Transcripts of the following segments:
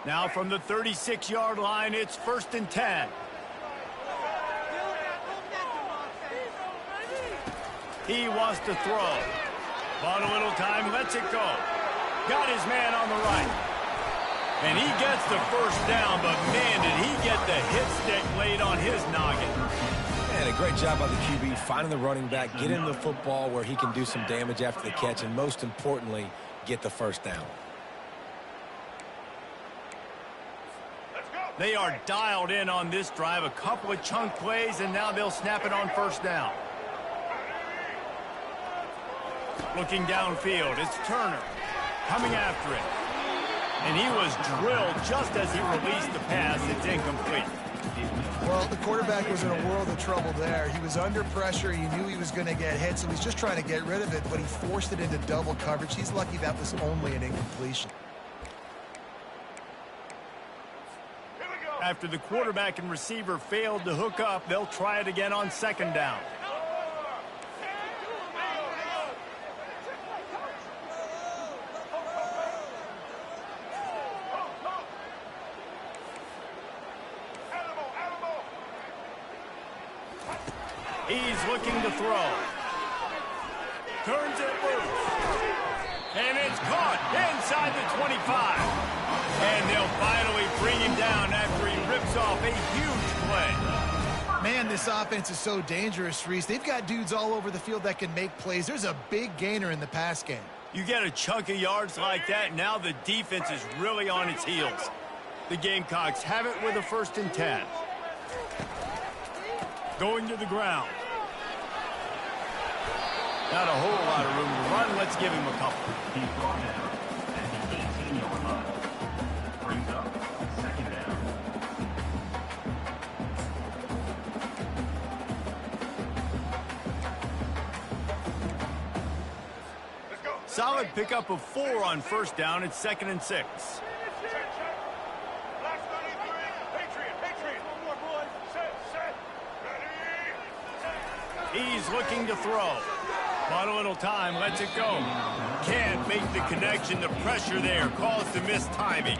Now from the 36-yard line, it's 1st and 10. He wants to throw. Bought a little time, lets it go. Got his man on the right. And he gets the first down, but man, did he get the hit stick laid on his noggin. And a great job by the QB finding the running back, get him the football where he can do some damage after the catch, and most importantly, get the first down. They are dialed in on this drive, a couple of chunk plays, and now they'll snap it on first down. Looking downfield, it's Turner coming after it. And he was drilled just as he released the pass. It's incomplete. Well, the quarterback was in a world of trouble there. He was under pressure. He knew he was going to get hit, so he's just trying to get rid of it, but he forced it into double coverage. He's lucky that was only an incompletion. After the quarterback and receiver failed to hook up, they'll try it again on 2nd down. He's looking to throw. Turns it loose. And it's caught inside the 25. And they'll finally bring him down after he rips off a huge play. Man, this offense is so dangerous, Reese. They've got dudes all over the field that can make plays. There's a big gainer in the pass game. You get a chunk of yards like that, now the defense is really on its heels. The Gamecocks have it with a 1st and 10. Going to the ground. Not a whole lot of room to run. Let's give him a couple. He's brought down at the 18-yard line. Brings up 2nd down. Solid pickup of 4 on 1st down. It's 2nd and 6. He's looking to throw. Bought a little time, lets it go. Can't make the connection. The pressure there caused the missed timing.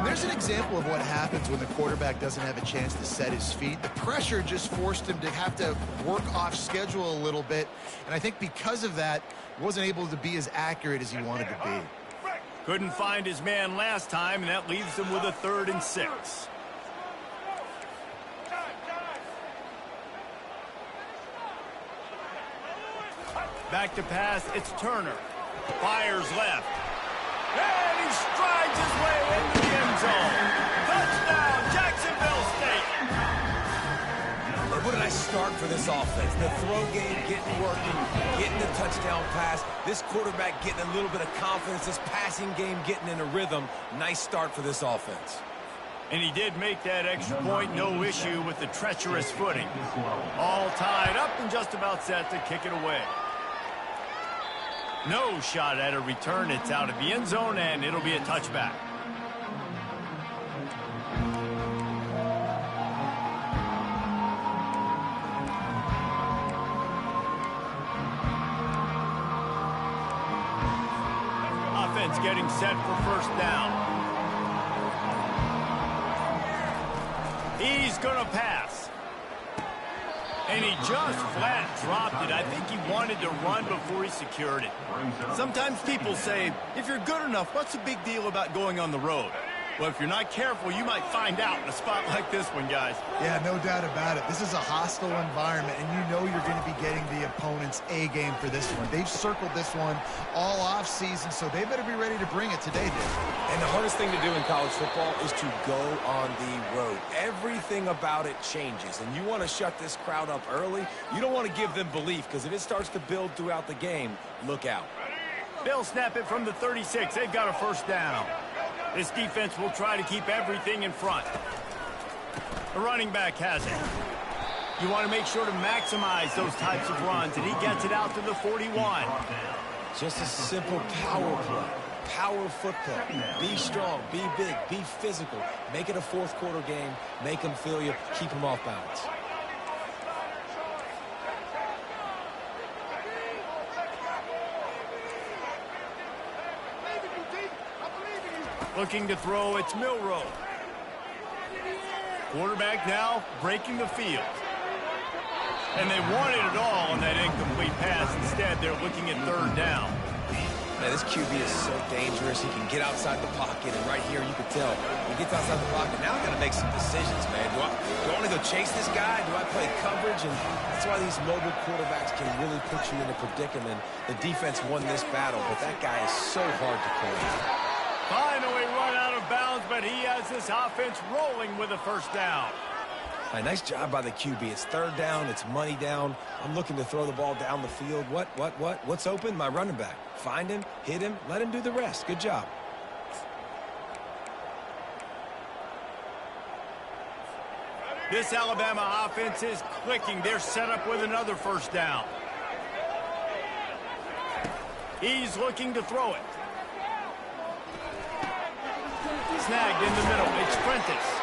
There's an example of what happens when the quarterback doesn't have a chance to set his feet. The pressure just forced him to have to work off schedule a little bit. And I think because of that, wasn't able to be as accurate as he wanted to be. Couldn't find his man last time, and that leaves him with a 3rd and 6. Back to pass, it's Turner. Fires left. And he strides his way into the end zone. Touchdown, Jacksonville State. What did I start for this offense? The throw game getting working, getting the touchdown pass. This quarterback getting a little bit of confidence. This passing game getting in a rhythm. Nice start for this offense. And he did make that extra point, no issue with the treacherous footing. All tied up and just about set to kick it away. No shot at a return. It's out of the end zone, and it'll be a touchback. Offense getting set for 1st down. He's going to pass. And he just flat dropped it. I think he wanted to run before he secured it. Sometimes people say, if you're good enough, what's the big deal about going on the road? Well, if you're not careful, you might find out in a spot like this one, guys. Yeah, no doubt about it. This is a hostile environment, and you know you're going to be getting the opponent's A game for this one. They've circled this one all off season, so they better be ready to bring it today, Dave. And the hardest thing to do in college football is to go on the road. Everything about it changes, and you want to shut this crowd up early. You don't want to give them belief, because if it starts to build throughout the game, look out. They'll snap it from the 36. They've got a 1st down. This defense will try to keep everything in front. The running back has it. You want to make sure to maximize those types of runs, and he gets it out to the 41. Just a simple power play. Power football. Be strong, be big, be physical. Make it a 4th quarter game. Make them feel you. Keep them off balance. Looking to throw, it's Milroe. Quarterback now breaking the field. And they wanted it all on that incomplete pass. Instead, they're looking at third down. Man, this QB is so dangerous. He can get outside the pocket, and right here you can tell he gets outside the pocket. Now I got to make some decisions, man. Do I want to go chase this guy? Do I play coverage? And that's why these mobile quarterbacks can really put you in a predicament. The defense won this battle, but that guy is so hard to pull out. Finally run out of bounds, but he has this offense rolling with a first down. Nice job by the QB. It's third down. It's money down. I'm looking to throw the ball down the field. What's open? My running back. Find him, hit him, let him do the rest. Good job. This Alabama offense is clicking. They're set up with another first down. He's looking to throw it. Snagged in the middle. It's Prentice.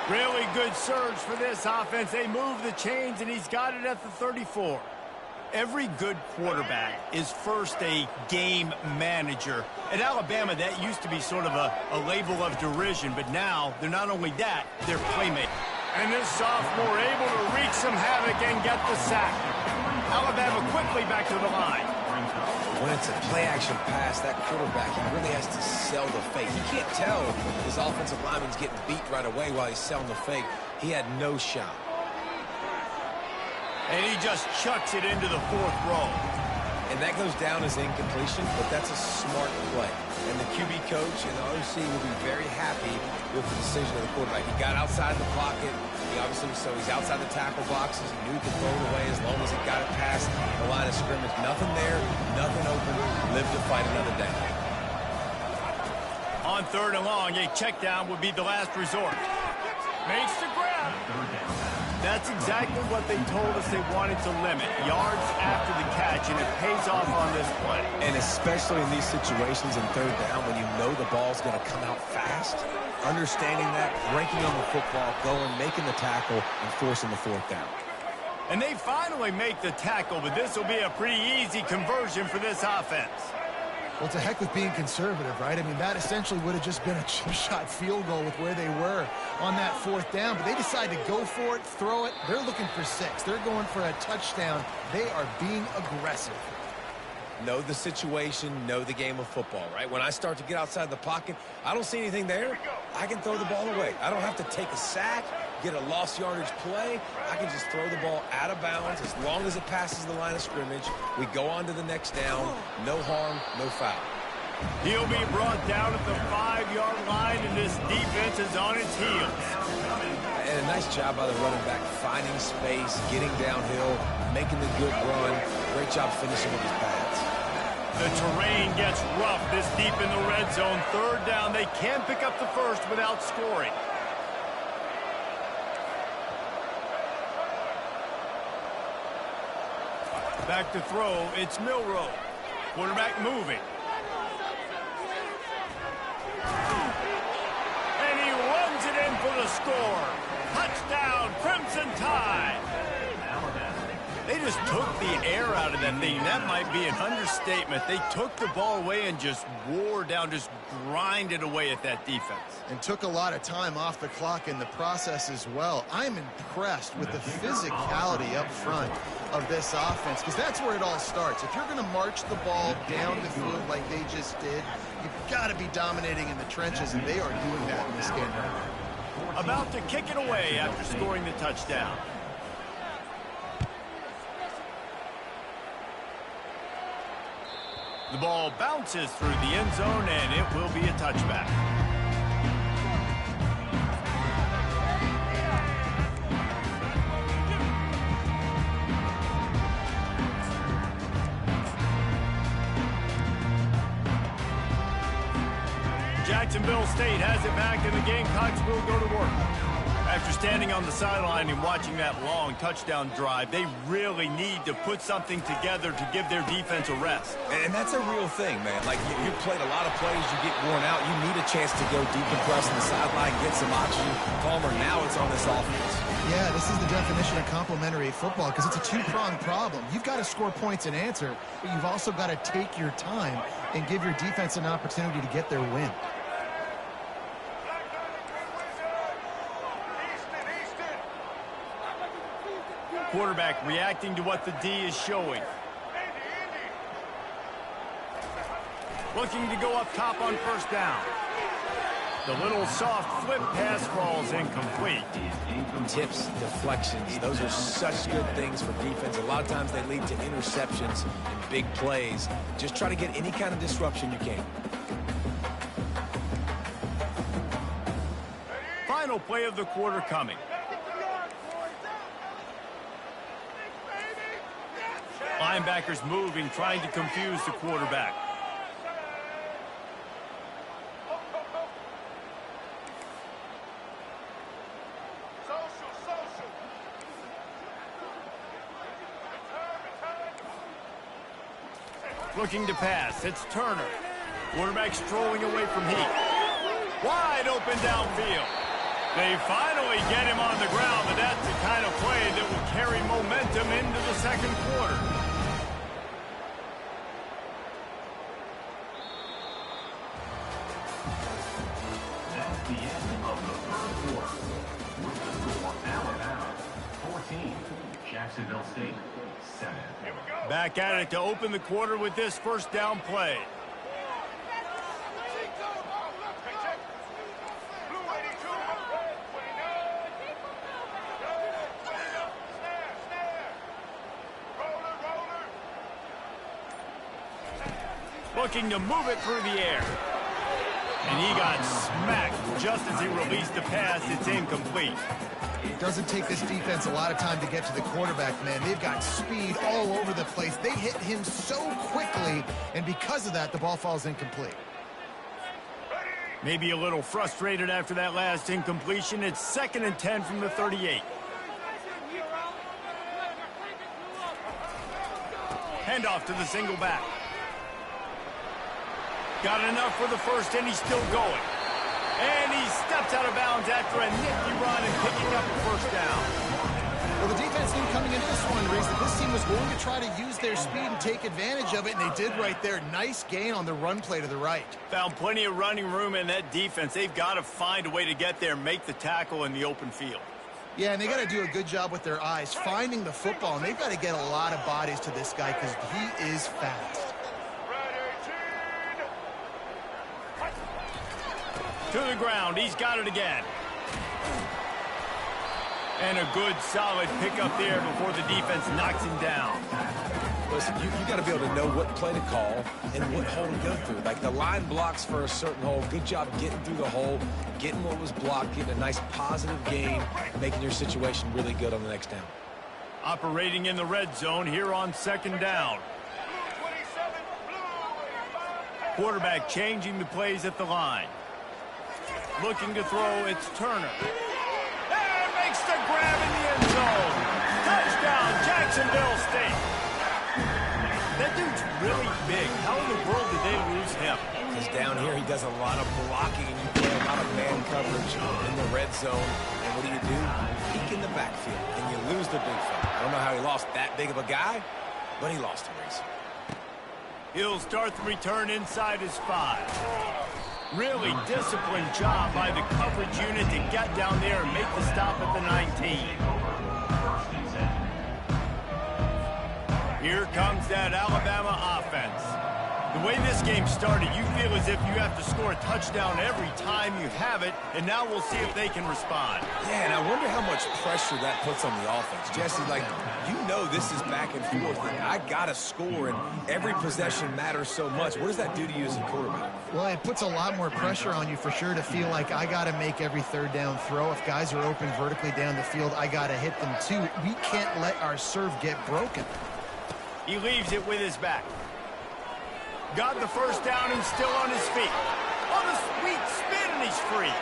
Really good surge for this offense. They move the chains, and he's got it at the 34. Every good quarterback is first a game manager. At Alabama, that used to be sort of a label of derision, but now they're not only that, they're playmakers. And this sophomore able to wreak some havoc and get the sack. Alabama quickly back to the line. When it's a play-action pass, that quarterback, he really has to sell the fake. He can't tell his offensive lineman's getting beat right away while he's selling the fake. He had no shot. And he just chucks it into the fourth row. And that goes down as incompletion, but that's a smart play. And the QB coach and the OC will be very happy with the decision of the quarterback. He got outside the pocket. He's outside the tackle boxes. He knew he could throw it away as long as he got it past the line of scrimmage. Nothing there, nothing open. Live to fight another down. On third and long, a check down would be the last resort. Makes the grab. That's exactly what they told us they wanted to limit. Yards after the catch, and it pays off on this play. And especially in these situations in third down when you know the ball's going to come out fast, understanding that, breaking on the football, going, making the tackle, and forcing the fourth down. And they finally make the tackle, but this will be a pretty easy conversion for this offense. Well, to heck with being conservative, right? I mean, that essentially would have just been a chip shot field goal with where they were on that fourth down. But they decide to go for it, throw it. They're looking for 6. They're going for a touchdown. They are being aggressive. Know the situation, know the game of football, right? When I start to get outside the pocket, I don't see anything there. I can throw the ball away. I don't have to take a sack, get a lost yardage play. I can just throw the ball out of bounds as long as it passes the line of scrimmage. We go on to the next down. No harm, no foul. He'll be brought down at the 5-yard line, and this defense is on its heels. And a nice job by the running back, finding space, getting downhill, making the good run. Great job finishing with his pads. The terrain gets rough this deep in the red zone. Third down, they can't pick up the first without scoring. Back to throw, it's Milroe. Quarterback moving. And he runs it in for the score. Touchdown, Crimson Tide. They just took the air out of that thing. That might be an understatement. They took the ball away and just wore down, just grinded away at that defense. And took a lot of time off the clock in the process as well. I'm impressed with the physicality up front of this offense, because that's where it all starts. If you're going to march the ball down the field like they just did, you've got to be dominating in the trenches, and they are doing that in this game right now. About to kick it away after scoring the touchdown. The ball bounces through the end zone, and it will be a touchback. Jacksonville State has it back, and the Gamecocks will go to work. After standing on the sideline and watching that long touchdown drive, they really need to put something together to give their defense a rest. And that's a real thing, man. Like, you played a lot of plays, you get worn out. You need a chance to go decompress on the sideline, get some oxygen. Palmer, now it's on this offense. Yeah, this is the definition of complementary football, because it's a two-pronged problem. You've got to score points and answer, but you've also got to take your time and give your defense an opportunity to get their win. Quarterback reacting to what the D is showing. Looking to go up top on first down. The little soft flip pass falls incomplete. Tips, deflections, those are such good things for defense. A lot of times they lead to interceptions and big plays. Just try to get any kind of disruption you can. Final play of the quarter coming. Linebackers moving, trying to confuse the quarterback. Looking to pass. It's Turner. Quarterback strolling away from Heath. Wide open downfield. They finally get him on the ground, but that's the kind of play that will carry momentum into the second quarter. That's the end of the third quarter. With the score, Alabama 14, Jacksonville State 7. Back at it to open the quarter with this first down play. Looking to move it through the air. And he got smacked just as he released the pass. It's incomplete. It doesn't take this defense a lot of time to get to the quarterback, man. They've got speed all over the place. They hit him so quickly, and because of that, the ball falls incomplete. Maybe a little frustrated after that last incompletion. It's 2nd and 10 from the 38. Handoff to the single back. Got enough for the first, and he's still going. And he steps out of bounds after a nifty run and picking up a first down. Well, the defense knew coming into this one, Reese, that this team was going to try to use their speed and take advantage of it, and they did right there. Nice gain on the run play to the right. Found plenty of running room in that defense. They've got to find a way to get there, make the tackle in the open field. Yeah, and they got to do a good job with their eyes, finding the football, and they've got to get a lot of bodies to this guy because he is fast. To the ground. He's got it again. And a good, solid pickup there before the defense knocks him down. Listen, you got to be able to know what play to call and what hole to go through. Like the line blocks for a certain hole. Good job getting through the hole, getting what was blocked, getting a nice positive gain, making your situation really good on the next down. Operating in the red zone here on 2nd down. Quarterback changing the plays at the line. Looking to throw, it's Turner. And makes the grab in the end zone. Touchdown, Jacksonville State. That dude's really big. How in the world did they lose him? Because down here he does a lot of blocking and you play a lot of man coverage in the red zone. And what do? Peek in the backfield and you lose the big fella. I don't know how he lost that big of a guy, but he lost him, Reese. He'll start the return inside his 5. Really disciplined job by the coverage unit to get down there and make the stop at the 19. Here comes that Alabama offense. The way this game started, you feel as if you have to score a touchdown every time you have it, and now we'll see if they can respond. Yeah, and I wonder how much pressure that puts on the offense. Jesse, like, you know this is back and forth, and I got to score, and every possession matters so much. What does that do to you as a quarterback? Well, it puts a lot more pressure on you for sure to feel like I got to make every 3rd down throw. If guys are open vertically down the field, I got to hit them too. We can't let our serve get broken. He leaves it with his back. Got the first down and still on his feet. On a sweet spin, and he's free.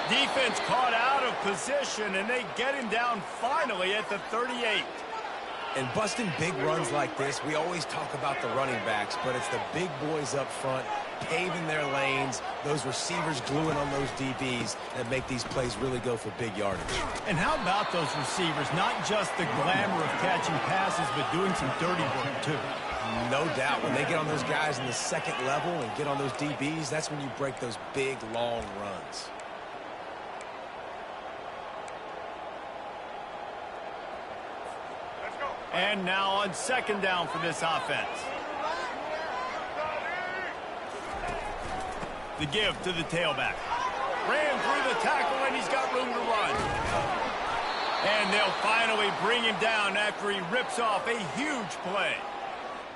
Defense caught out of position, and they get him down finally at the 38. And busting big runs like this, we always talk about the running backs, but it's the big boys up front paving their lanes, those receivers gluing on those DBs that make these plays really go for big yardage. And how about those receivers? Not just the glamour of catching passes, but doing some dirty work, too. No doubt. When they get on those guys in the 2nd level and get on those DBs, that's when you break those big, long runs. And now on second down for this offense. The give to the tailback. Ran through the tackle, and he's got room to run. And they'll finally bring him down after he rips off a huge play.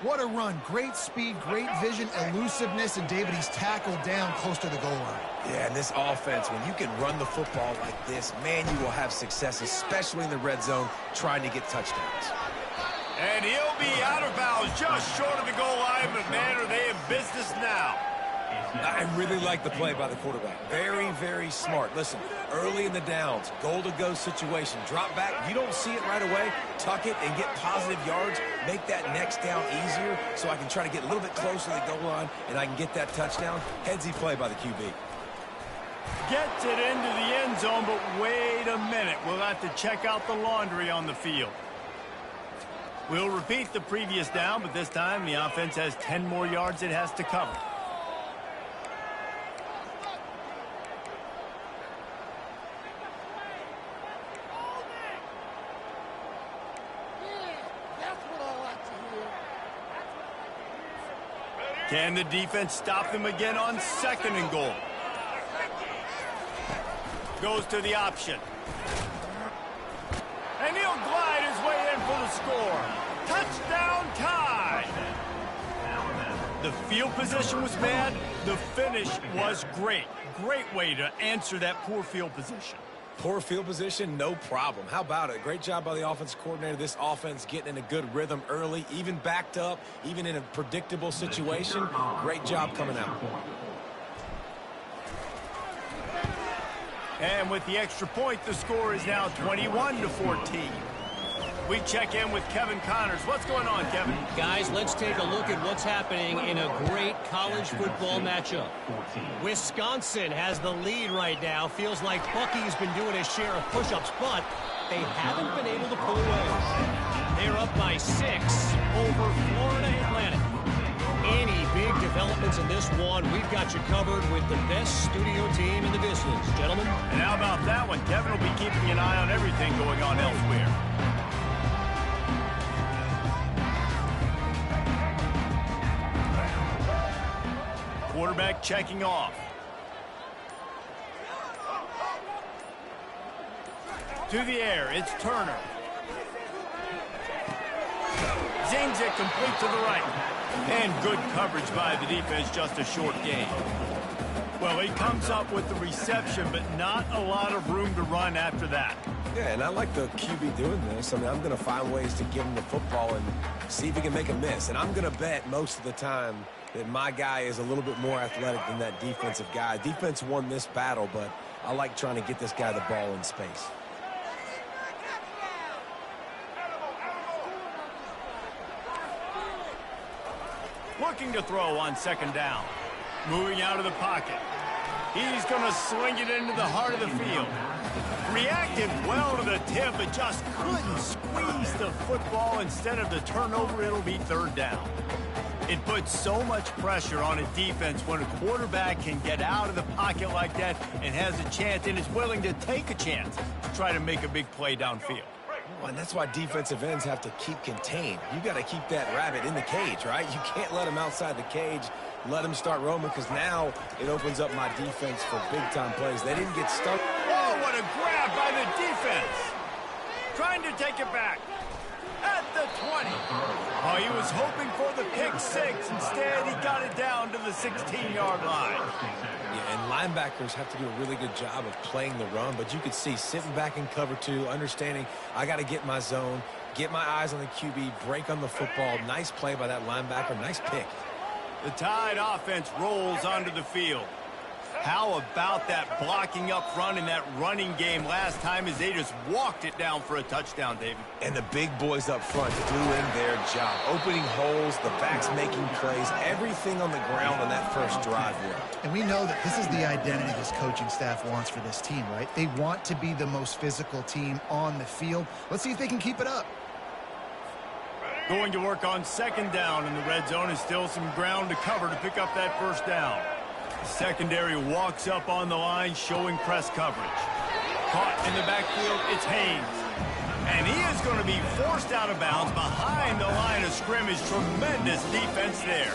What a run. Great speed, great vision, elusiveness, and David, he's tackled down close to the goal line. Yeah, and this offense, when you can run the football like this, man, you will have success, especially in the red zone, trying to get touchdowns. And he'll be out of bounds just short of the goal line, but man, are they in business now. I really like the play by the quarterback. Very, very smart. Listen, early in the downs, goal-to-go situation, drop back. You don't see it right away. Tuck it and get positive yards. Make that next down easier so I can try to get a little bit closer to the goal line and I can get that touchdown. Headsy play by the QB. Gets it into the end zone, but wait a minute. We'll have to check out the laundry on the field. We'll repeat the previous down, but this time the offense has 10 more yards it has to cover. Can the defense stop them again on second and goal? Goes to the option. And he'll glide his way in for the score. Touchdown tie. The field position was bad. The finish was great. Great way to answer that poor field position. Poor field position, no problem. How about it? Great job by the offensive coordinator. This offense getting in a good rhythm early, even backed up, even in a predictable situation. Great job coming out. And with the extra point, the score is now 21-14. We check in with Kevin Connors. What's going on, Kevin? Guys, let's take a look at what's happening in a great college football matchup. Wisconsin has the lead right now. Feels like Bucky's been doing his share of push-ups, but they haven't been able to pull away. They're up by 6 over Florida Atlantic. Any big developments in this one, we've got you covered with the best studio team in the business. Gentlemen? And how about that one? Kevin will be keeping an eye on everything going on elsewhere. Quarterback checking off. To the air, it's Turner. Zings it complete to the right. And good coverage by the defense, just a short gain. Well, he comes up with the reception, but not a lot of room to run after that. Yeah, and I like the QB doing this. I mean, I'm going to find ways to give him the football and see if he can make a miss. And I'm going to bet most of the time that my guy is a little bit more athletic than that defensive guy. Defense won this battle, but I like trying to get this guy the ball in space. Looking to throw on second down. Moving out of the pocket. He's going to sling it into the heart of the field. Reacted well to the tip, but just couldn't squeeze the football. Instead of the turnover, it'll be third down. It puts so much pressure on a defense when a quarterback can get out of the pocket like that and has a chance and is willing to take a chance to try to make a big play downfield. And that's why defensive ends have to keep contained. You got to keep that rabbit in the cage, right? You can't let him outside the cage, let him start roaming, because now it opens up my defense for big-time plays. They didn't get stuck. Oh, what a grab by the defense. Trying to take it back. At the 20. Oh, he was hoping for the pick six. Instead, he got it down to the 16-yard line. Yeah, and linebackers have to do a really good job of playing the run, but you could see sitting back in cover two, understanding I got to get my zone, get my eyes on the QB, break on the football. Nice play by that linebacker. Nice pick. The Tide offense rolls onto the field. How about that blocking up front in that running game last time as they just walked it down for a touchdown, David? And the big boys up front doing their job. Opening holes, the backs making plays, everything on the ground on that first drive here. And we know that this is the identity this coaching staff wants for this team, right? They want to be the most physical team on the field. Let's see if they can keep it up. Going to work on second down in the red zone is still some ground to cover to pick up that first down. The secondary walks up on the line, showing press coverage. Caught in the backfield, it's Haynes. And he is going to be forced out of bounds behind the line of scrimmage. Tremendous defense there.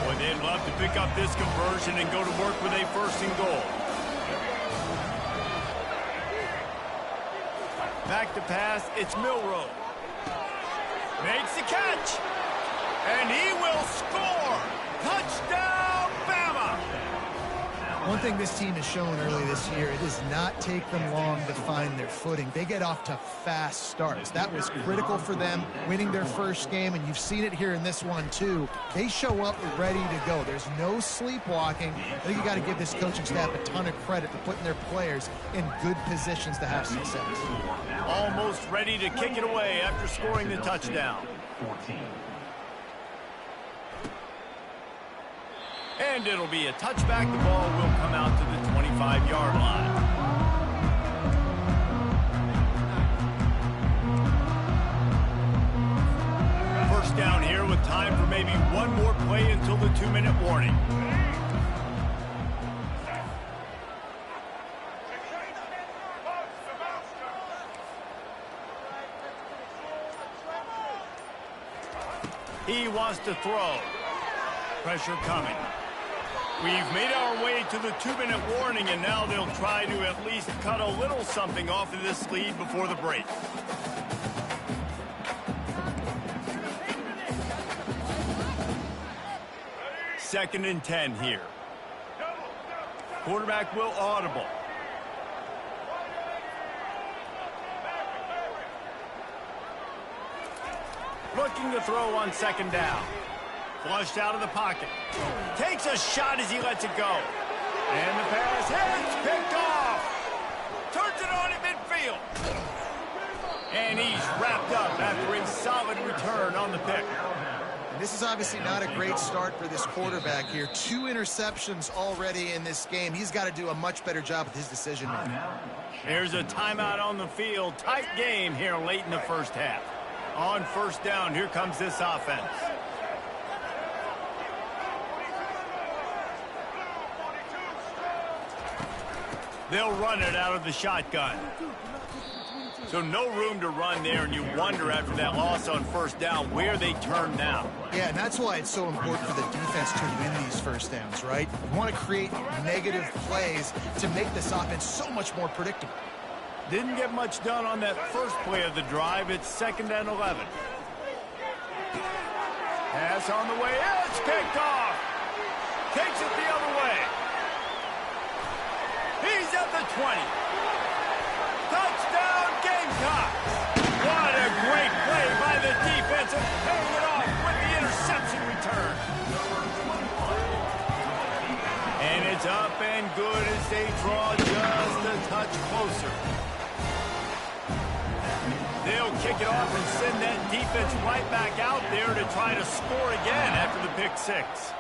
Boy, they'd love to pick up this conversion and go to work with a first and goal. Back to pass, it's Milroe. Makes the catch. And he will score. Touchdown, Bama! One thing this team has shown early this year, it does not take them long to find their footing. They get off to fast starts. That was critical for them, winning their first game, and you've seen it here in this one too. They show up ready to go. There's no sleepwalking. I think you got to give this coaching staff a ton of credit for putting their players in good positions to have success. Almost ready to kick it away after scoring the touchdown. 14. And it'll be a touchback. The ball will come out to the 25-yard line. First down here with time for maybe one more play until the 2-minute warning. He wants to throw. Pressure coming. We've made our way to the 2-minute warning, and now they'll try to at least cut a little something off of this lead before the break. Second and 10 here. Quarterback will audible. Looking to throw on second down. Flushed out of the pocket. Takes a shot as he lets it go. And the pass hits, picked off. Turns it on at midfield. And he's wrapped up after a solid return on the pick. And this is obviously not a great start for this quarterback here. 2 interceptions already in this game. He's got to do a much better job with his decision-making. Here's a timeout on the field. Tight game here late in the first half. On first down, here comes this offense. They'll run it out of the shotgun. So no room to run there, and you wonder after that loss on first down where they turn now. Yeah, and that's why it's so important for the defense to win these first downs, right? You want to create negative plays to make this offense so much more predictable. Didn't get much done on that first play of the drive. It's 2nd and 11. Pass on the way. It's picked off. Takes it the other way. He's at the 20. Touchdown, Gamecocks. What a great play by the defense, and paying it off with the interception return. And it's up and good as they draw just a touch closer. They'll kick it off and send that defense right back out there to try to score again after the pick six.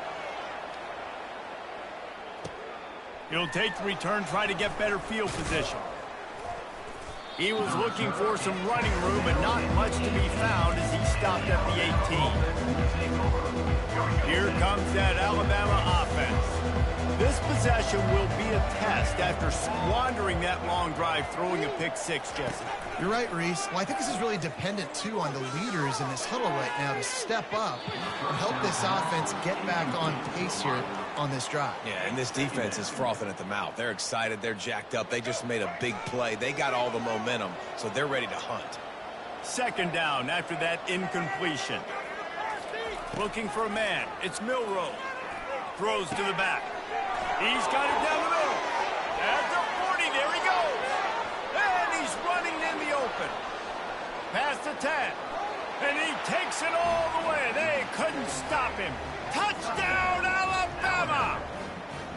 He'll take the return, try to get better field position. He was looking for some running room, but not much to be found as he stopped at the 18. Here comes that Alabama offense. This possession will be a test after squandering that long drive, throwing a pick six, Jesse. You're right, Reese. Well, I think this is really dependent, too, on the leaders in this huddle right now to step up and help this offense get back on pace here on this drive. Yeah, and this defense is frothing at the mouth. They're excited. They're jacked up. They just made a big play. They got all the momentum, so they're ready to hunt. 2nd down after that incompletion. Looking for a man. It's Milroe. Throws to the back. He's got it down the middle. At the 40, there he goes. And he's running in the open. Past the 10. And he takes it all the way. They couldn't stop him. Touchdown, Alabama!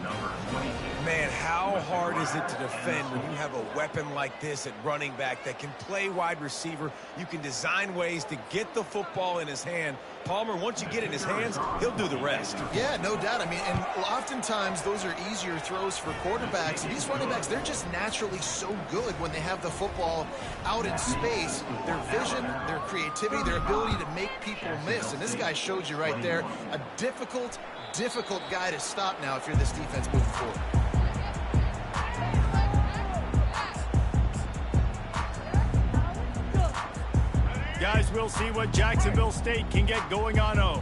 Number 22. Man, how hard is it to defend when you have a weapon like this at running back that can play wide receiver? You can design ways to get the football in his hand. Palmer, once you get it in his hands, he'll do the rest. Yeah, no doubt. I mean, and oftentimes those are easier throws for quarterbacks. And these running backs, they're just naturally so good when they have the football out in space. Their vision, their creativity, their ability to make people miss. And this guy showed you right there, a difficult guy to stop now if you're this defense moving forward. Guys, we'll see what Jacksonville State can get going on 0.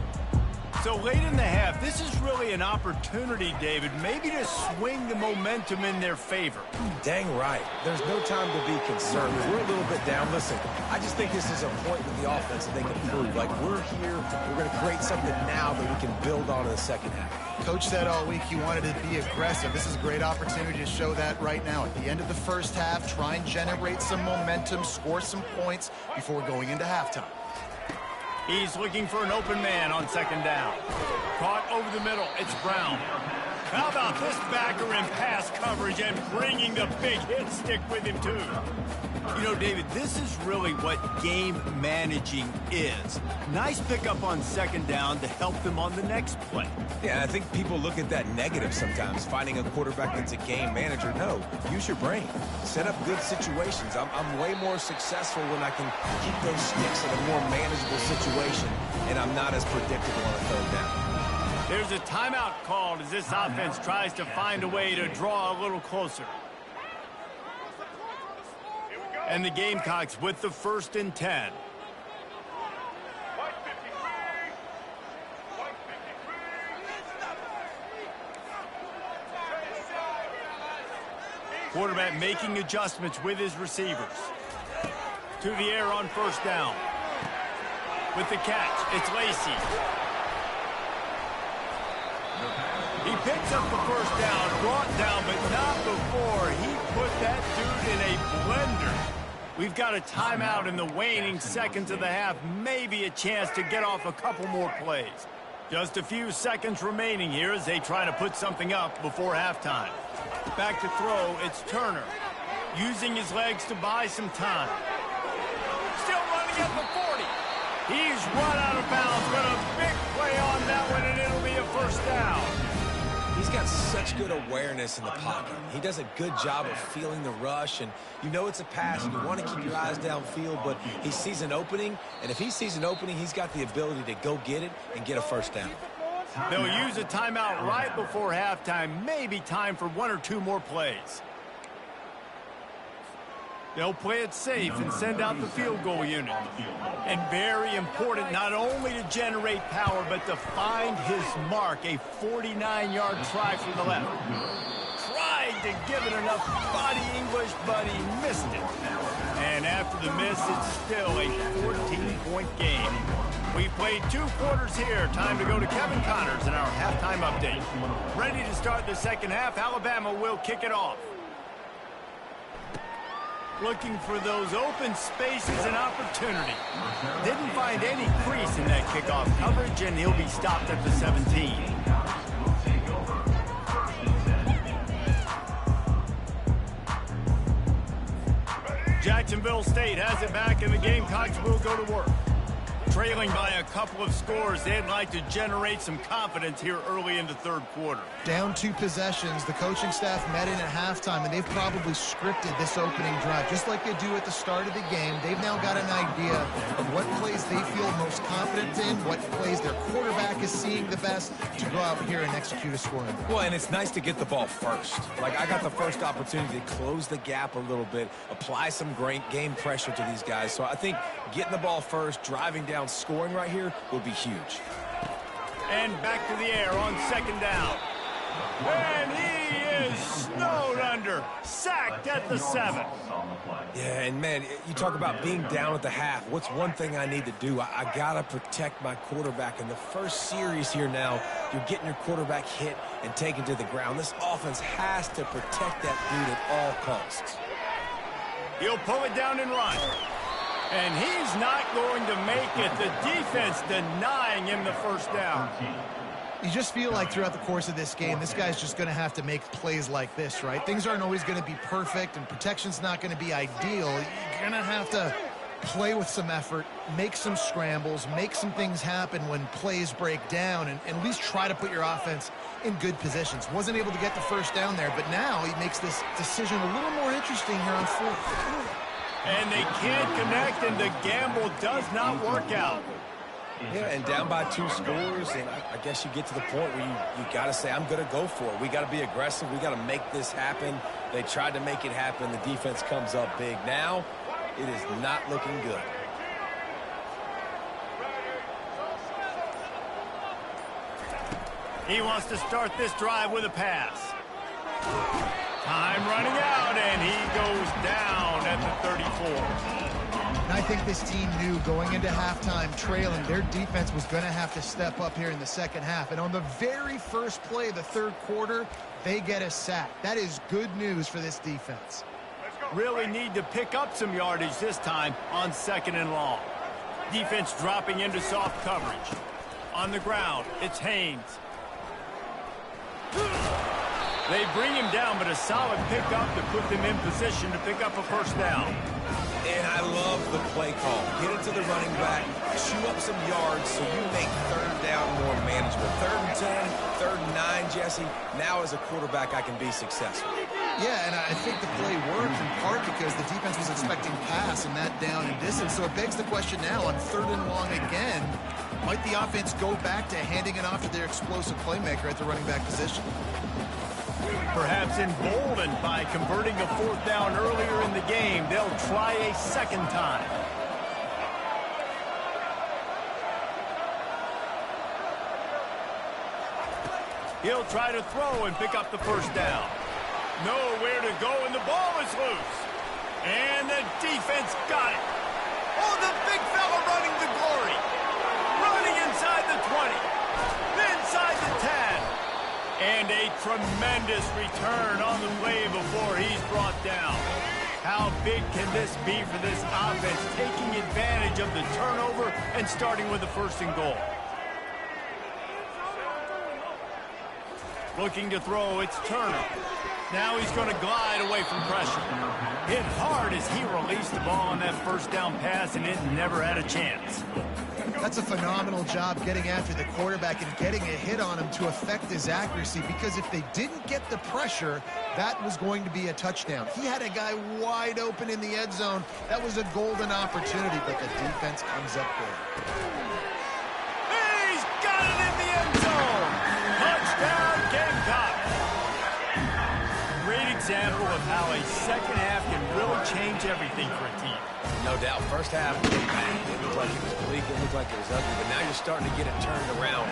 So late in the half, this is really an opportunity, David, maybe to swing the momentum in their favor. Dang right. There's no time to be concerned. We're a little bit down. Listen, I just think this is a point with the offense that they can prove. Like, we're here, we're going to create something now that we can build on in the second half. Coach said all week he wanted to be aggressive. This is a great opportunity to show that right now. At the end of the first half, try and generate some momentum, score some points before going into halftime. He's looking for an open man on second down. Caught over the middle. It's Brown. How about this backer in pass coverage and bringing the big hit stick with him, too? You know, David, this is really what game managing is. Nice pickup on second down to help them on the next play. Yeah, I think people look at that negative sometimes, finding a quarterback that's a game manager. No, use your brain. Set up good situations. I'm way more successful when I can keep those sticks in a more manageable situation, and I'm not as predictable on a third down. There's a timeout called as this offense tries to find a way to draw a little closer. And the Gamecocks with the 1st and 10. Quarterback making adjustments with his receivers. To the air on 1st down. With the catch, it's Lacy. He picks up the 1st down, brought down, but not before he put that dude in a blender. We've got a timeout in the waning seconds of the half, maybe a chance to get off a couple more plays. Just a few seconds remaining here as they try to put something up before halftime. Back to throw, it's Turner. Using his legs to buy some time. Still running at the 40. He's run out of bounds, but a big play on that one, and it'll be a 1st down. He's got such good awareness in the pocket. He does a good job of feeling the rush, and you know it's a pass, and you want to keep your eyes downfield, but he sees an opening, and if he sees an opening, he's got the ability to go get it and get a 1st down. They'll use a timeout right before halftime, maybe time for 1 or 2 more plays. They'll play it safe and send out the field goal unit. And very important not only to generate power, but to find his mark, a 49-yard try from the left. Tried to give it enough body English, but he missed it. And after the miss, it's still a 14-point game. We played 2 quarters here. Time to go to Kevin Connors in our halftime update. Ready to start the second half. Alabama will kick it off. Looking for those open spaces and opportunity. Didn't find any crease in that kickoff coverage, and he'll be stopped at the 17. Jacksonville State has it back, and the Gamecocks will go to work. Trailing by a couple of scores, they'd like to generate some confidence here early in the 3rd quarter. Down 2 possessions, the coaching staff met in at halftime, and they've probably scripted this opening drive, just like they do at the start of the game. They've now got an idea of what plays they feel most confident in, what plays their quarterback is seeing the best to go out here and execute a scoring. Well, and it's nice to get the ball first. Like, I got the first opportunity to close the gap a little bit, apply some great game pressure to these guys. So I think getting the ball first, driving down, scoring right here will be huge. And back to the air on 2nd down. And he is snowed under. Sacked at the 7. Yeah, and man, you talk about being down at the half. What's one thing I need to do? I got to protect my quarterback. In the first series here now, you're getting your quarterback hit and taken to the ground. This offense has to protect that dude at all costs. He'll pull it down and run. And he's not going to make it. The defense denying him the 1st down. You just feel like throughout the course of this game, this guy's just going to have to make plays like this, right? Things aren't always going to be perfect, and protection's not going to be ideal. You're going to have to play with some effort, make some scrambles, make some things happen when plays break down, and at least try to put your offense in good positions. Wasn't able to get the 1st down there, but now he makes this decision a little more interesting here on 4th. And they can't connect, and the gamble does not work out. Yeah, and down by 2 scores, and I guess you get to the point where you got to say, I'm going to go for it. We got to be aggressive. We got to make this happen. They tried to make it happen. The defense comes up big. Now, it is not looking good. He wants to start this drive with a pass. Time running out, and he goes down at the 34. And I think this team knew going into halftime trailing, their defense was going to have to step up here in the second half. And on the very first play of the third quarter, they get a sack. That is good news for this defense. Really need to pick up some yardage this time on 2nd and long. Defense dropping into soft coverage. On the ground, it's Haynes. They bring him down, but a solid pickup to put them in position to pick up a first down. And I love the play call. Get it to the running back, chew up some yards so you make 3rd down more manageable. 3rd and 10, 3rd and 9, Jesse. Now as a quarterback, I can be successful. Yeah, and I think the play worked in part because the defense was expecting pass and that down and distance. So it begs the question now on 3rd and long again, might the offense go back to handing it off to their explosive playmaker at the running back position? Perhaps emboldened by converting a 4th down earlier in the game, they'll try a second time. He'll try to throw and pick up the first down. Nowhere to go, and the ball is loose. And the defense got it. Oh, the big fella running to glory. Running inside the 20. Inside the 10. And a tremendous return on the play before he's brought down. How big can this be for this offense, taking advantage of the turnover and starting with the 1st and goal? Looking to throw, it's Turner. Now he's going to glide away from pressure. Hit hard as he released the ball on that 1st down pass, and it never had a chance. That's a phenomenal job getting after the quarterback and getting a hit on him to affect his accuracy, because if they didn't get the pressure, that was going to be a touchdown. He had a guy wide open in the end zone. That was a golden opportunity, but the defense comes up big. He's got it in the end zone. Touchdown, Gamecock. Great example of how a second half can really change everything for a team. No doubt. First half, it looked like it was bleak, it looked like it was ugly, but now you're starting to get it turned around.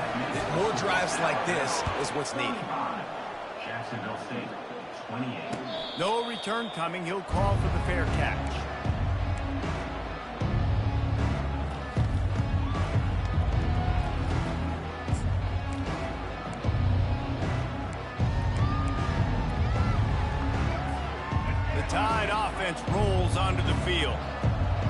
More drives like this is what's needed. Jacksonville State, 28. No return coming. He'll call for the fair catch. The Tide offense rolls onto the field.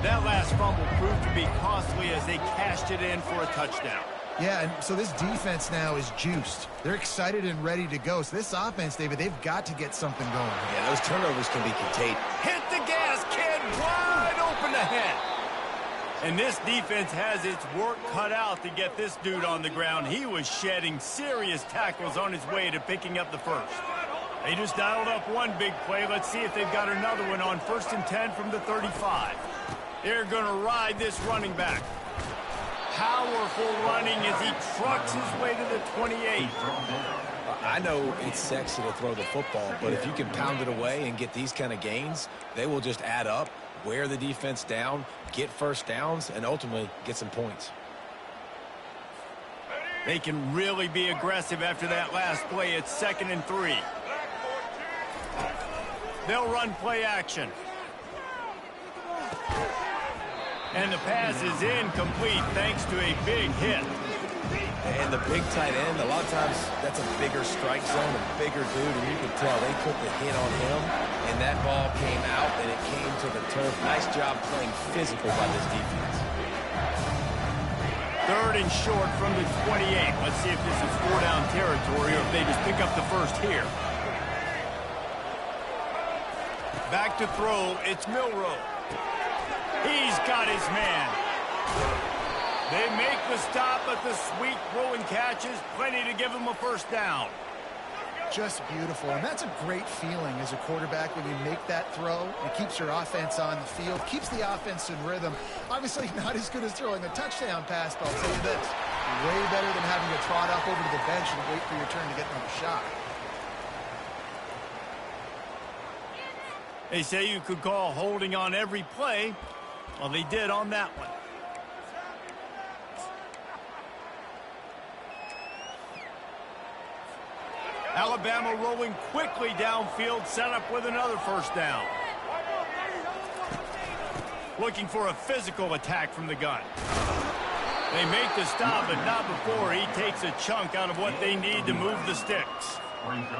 That last fumble proved to be costly as they cashed it in for a touchdown. Yeah, and so this defense now is juiced. They're excited and ready to go. So this offense, David, they've got to get something going. Yeah, those turnovers can be contained. Hit the gas, kid! Wide open ahead. And this defense has its work cut out to get this dude on the ground. He was shedding serious tackles on his way to picking up the first. They just dialed up one big play. Let's see if they've got another one on 1st and 10 from the 35. They're going to ride this running back. Powerful running as he trucks his way to the 28. I know it's sexy to throw the football, but if you can pound it away and get these kind of gains, they will just add up, wear the defense down, get first downs, and ultimately get some points. They can really be aggressive after that last play. It's 2nd and 3. They'll run play action. And the pass is incomplete thanks to a big hit. And the big tight end, a lot of times that's a bigger strike zone, a bigger dude, and you can tell they put the hit on him, and that ball came out, and it came to the turf. Nice job playing physical by this defense. 3rd and short from the 28. Let's see if this is 4-down territory or if they just pick up the first here. Back to throw, it's Milroe. He's got his man. They make the stop, but the sweet throw and catch is plenty to give him a first down. Just beautiful, and that's a great feeling as a quarterback when you make that throw. It keeps your offense on the field, keeps the offense in rhythm. Obviously not as good as throwing a touchdown pass, but I'll tell you this, way better than having to trot off over to the bench and wait for your turn to get another shot. They say you could call holding on every play. Well, they did on that one. Alabama rolling quickly downfield, set up with another first down. Looking for a physical attack from the gun. They make the stop, but not before he takes a chunk out of what they need to move the sticks.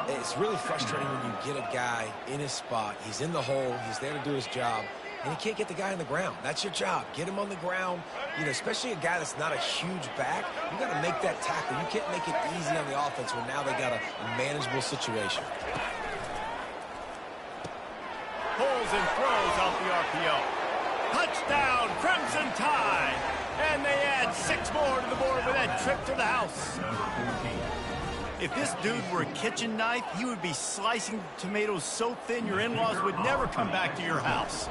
It's really frustrating when you get a guy in his spot. He's in the hole. He's there to do his job. And you can't get the guy on the ground. That's your job. Get him on the ground. You know, especially a guy that's not a huge back. You got to make that tackle. You can't make it easy on the offense when now they got a manageable situation. Pulls and throws off the RPO. Touchdown, Crimson Tide. And they add 6 more to the board with that trip to the house. If this dude were a kitchen knife, he would be slicing tomatoes so thin your in-laws would never come back to your house.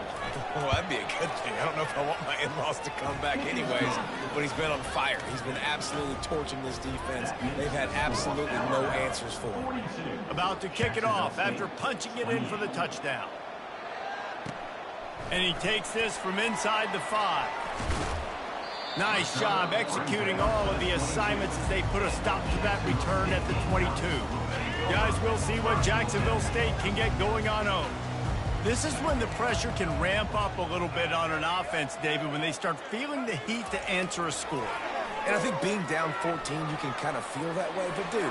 Well, that'd be a good thing. I don't know if I want my in-laws to come back anyways, but he's been on fire. He's been absolutely torching this defense. They've had absolutely no answers for him. About to kick it off after punching it in for the touchdown. And he takes this from inside the 5. Nice job executing all of the assignments as they put a stop to that return at the 22. Guys, we'll see what Jacksonville State can get going on home. This is when the pressure can ramp up a little bit on an offense, David, when they start feeling the heat to answer a score. And I think being down 14, you can kind of feel that way. But, dude,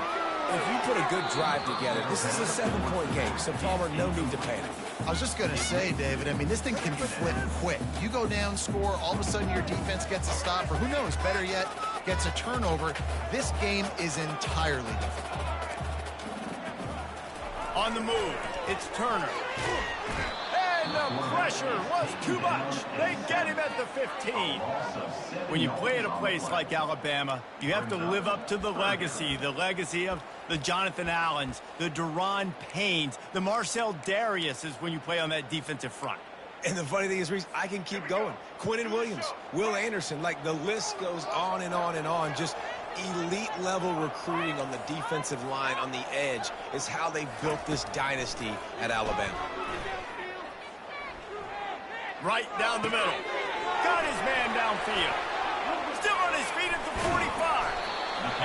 if you put a good drive together, this is a 7-point game. So, Palmer, no need to panic. I was just going to say, David, I mean, this thing can flip quick. You go down, score, all of a sudden your defense gets a stop, or who knows, better yet, gets a turnover. This game is entirely different. On the move, it's Turner. And the pressure was too much. They get him at the 15. When you play at a place like Alabama, you have to live up to the legacy of the Jonathan Allens, the Deron Paynes, the Marcel Dariuses when you play on that defensive front. And the funny thing is, Reese, I can keep going. Quinnen Williams, Will Anderson, like the list goes on and on and on. Just elite-level recruiting on the defensive line, on the edge, is how they built this dynasty at Alabama. Right down the middle. Got his man downfield. Still on his feet at the 45.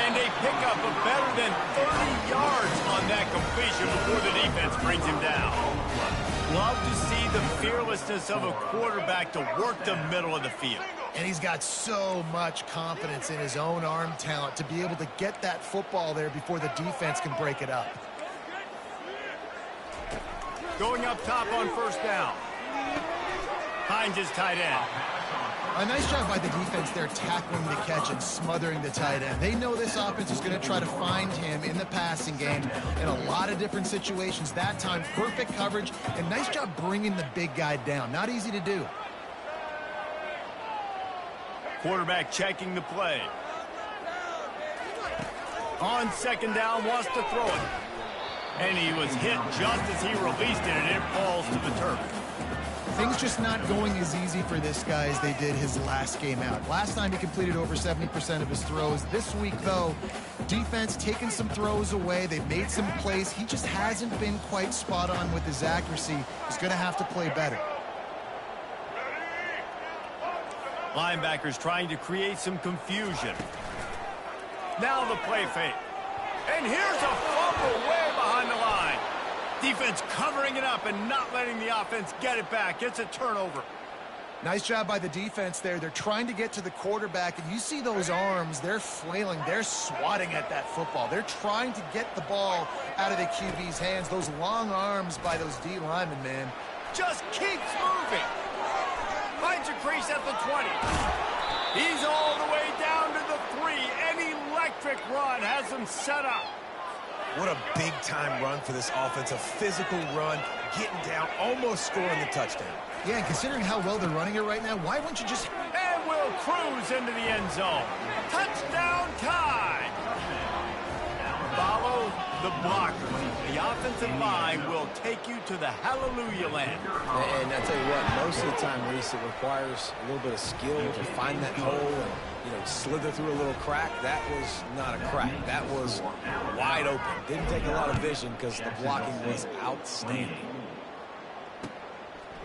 And they pick up a better than 30 yards on that completion before the defense brings him down. Love to see the fearlessness of a quarterback to work the middle of the field. And he's got so much confidence in his own arm talent to be able to get that football there before the defense can break it up. Going up top on first down. Hines is tight end. A nice job by the defense there tackling the catch and smothering the tight end. They know this offense is going to try to find him in the passing game in a lot of different situations. That time, perfect coverage, and nice job bringing the big guy down. Not easy to do. Quarterback checking the play. On second down, wants to throw it. And he was hit just as he released it, and it falls to the turf. Things just not going as easy for this guy as they did his last game out. Last time he completed over 70% of his throws. This week, though, defense taking some throws away. They've made some plays. He just hasn't been quite spot on with his accuracy. He's going to have to play better. Linebackers trying to create some confusion. Now the play fake. And here's a fumble way behind the line. Defense covering it up and not letting the offense get it back. It's a turnover. Nice job by the defense there. They're trying to get to the quarterback, and you see those arms. They're flailing. They're swatting at that football. They're trying to get the ball out of the QB's hands. Those long arms by those D linemen, man. Just keeps moving. Finds a crease at the 20. He's all the way down to the 3. An electric run has him set up. What a big-time run for this offense. A physical run, getting down, almost scoring the touchdown. Yeah, and considering how well they're running it right now, why wouldn't you just... And will cruise into the end zone. Touchdown Tide. Follow the blocker. The offensive line will take you to the hallelujah land. And I tell you what, most of the time, Reese, it requires a little bit of skill to find that hole and, you know, slither through a little crack. That was not a crack. That was wide open. Didn't take a lot of vision because the blocking was outstanding.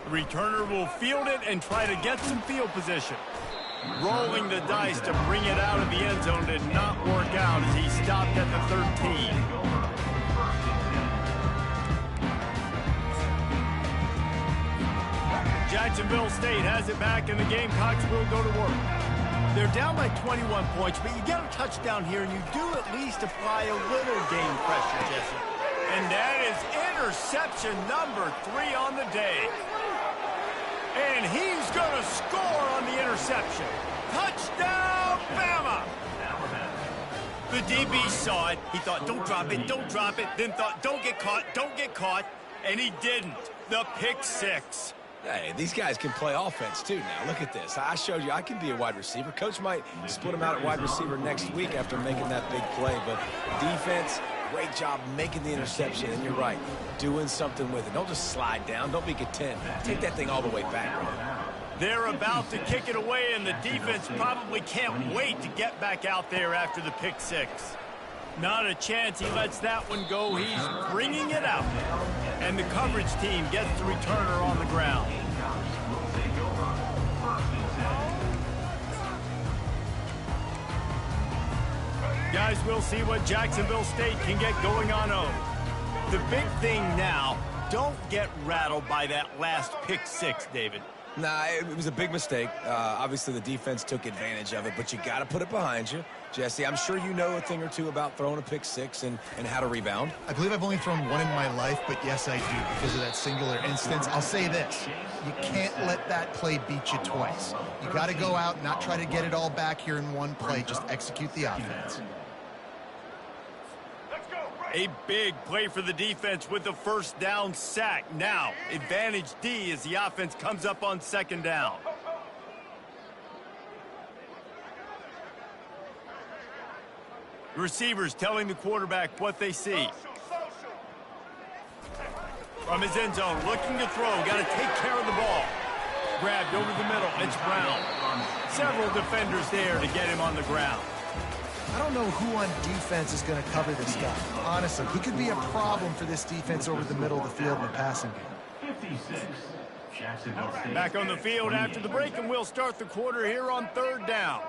The returner will field it and try to get some field position. Rolling the dice to bring it out of the end zone did not work out as he stopped at the 13. Jacksonville State has it back, and the Gamecocks will go to work. They're down by 21 points, but you get a touchdown here, and you do at least apply a little game pressure, Jesse. And that is interception number 3 on the day. And he's going to score on the interception. Touchdown, Bama! The DB saw it. He thought, don't drop it, don't drop it. Then thought, don't get caught. And he didn't. The pick 6. Hey, these guys can play offense, too, now. Look at this. I showed you I can be a wide receiver. Coach might split him out at wide receiver next week after making that big play. But defense, great job making the interception. And you're right, doing something with it. Don't just slide down. Don't be content. Take that thing all the way back. They're about to kick it away, and the defense probably can't wait to get back out there after the pick 6. Not a chance he lets that one go. He's bringing it out. And the coverage team gets the returner on the ground. Guys, we'll see what Jacksonville State can get going on home. The big thing now, don't get rattled by that last pick 6, David. Nah, it was a big mistake. Obviously, the defense took advantage of it, but you got to put it behind you. Jesse, I'm sure you know a thing or two about throwing a pick 6 and how to rebound. I believe I've only thrown one in my life, but yes, I do, because of that singular instance. I'll say this. You can't let that play beat you twice. You got to go out and not try to get it all back here in one play. Just execute the offense. A big play for the defense with the first down sack. Now, advantage D as the offense comes up on second down. Receivers telling the quarterback what they see. From his end zone, looking to throw. Got to take care of the ball. Grabbed over the middle. It's Brown. Several defenders there to get him on the ground. I don't know who on defense is going to cover this guy. Honestly, he could be a problem for this defense over the middle of the field in the passing game. 56. Jacksonville State. Back on the field after the break, and we'll start the quarter here on third down.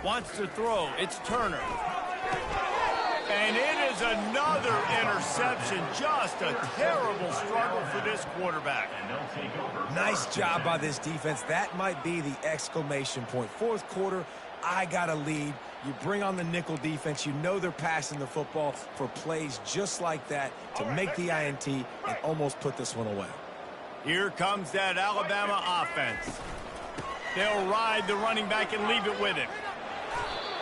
Wants to throw. It's Turner. And it is another interception. Just a terrible struggle for this quarterback. Nice job by this defense. That might be the exclamation point. Fourth quarter, I got a lead. You bring on the nickel defense. You know they're passing the football for plays just like that to make the INT and almost put this one away. Here comes that Alabama offense. They'll ride the running back and leave it with him.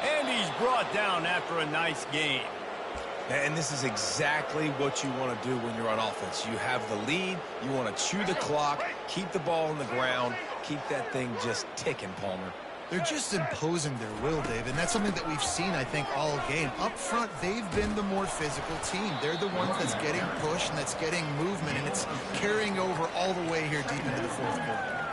And he's brought down after a nice game. And this is exactly what you want to do when you're on offense. You have the lead. You want to chew the clock, keep the ball on the ground, keep that thing just ticking, Palmer. They're just imposing their will, David, and that's something that we've seen, I think, all game. Up front, they've been the more physical team. They're the ones that's getting pushed and that's getting movement, and it's carrying over all the way here deep into the fourth quarter.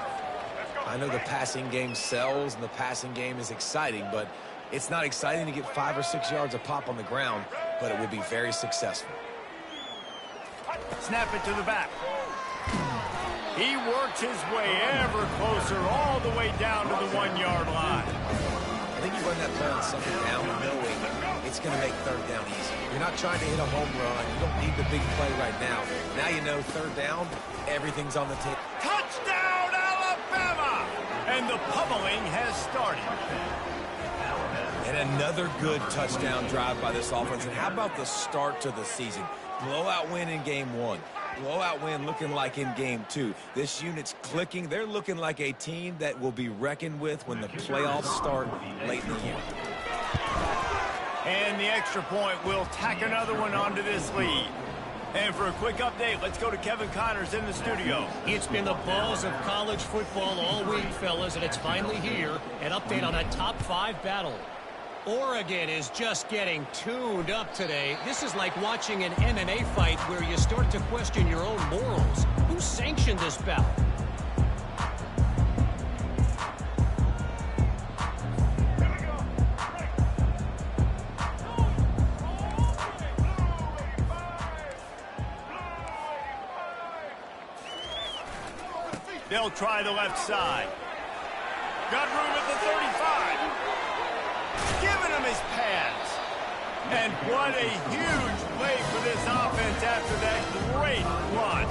I know the passing game sells and the passing game is exciting, but it's not exciting to get 5 or 6 yards a pop on the ground, but it will be very successful. Snap it to the back. He works his way ever closer all the way down to the 1-yard line. I think you run that play on second down knowing it's going to make third down easy. You're not trying to hit a home run. You don't need the big play right now. Now you know third down, everything's on the table. Touchdown, Alabama! And the pummeling has started. And another good touchdown drive by this offense. And how about the start to the season? Blowout win in game 1. Blowout win looking like in game 2. This unit's clicking. They're looking like a team that will be reckoned with when the playoffs start late in the year. And the extra point will tack another one onto this lead. And for a quick update, let's go to Kevin Connors in the studio. It's been the buzz of college football all week, fellas, and it's finally here. An update on a top 5 battle. Oregon is just getting tuned up today. This is like watching an MMA fight where you start to question your own morals. Who sanctioned this bout? They'll try the left side. got room at the 35. Giving him his pads. And what a huge play for this offense after that great run.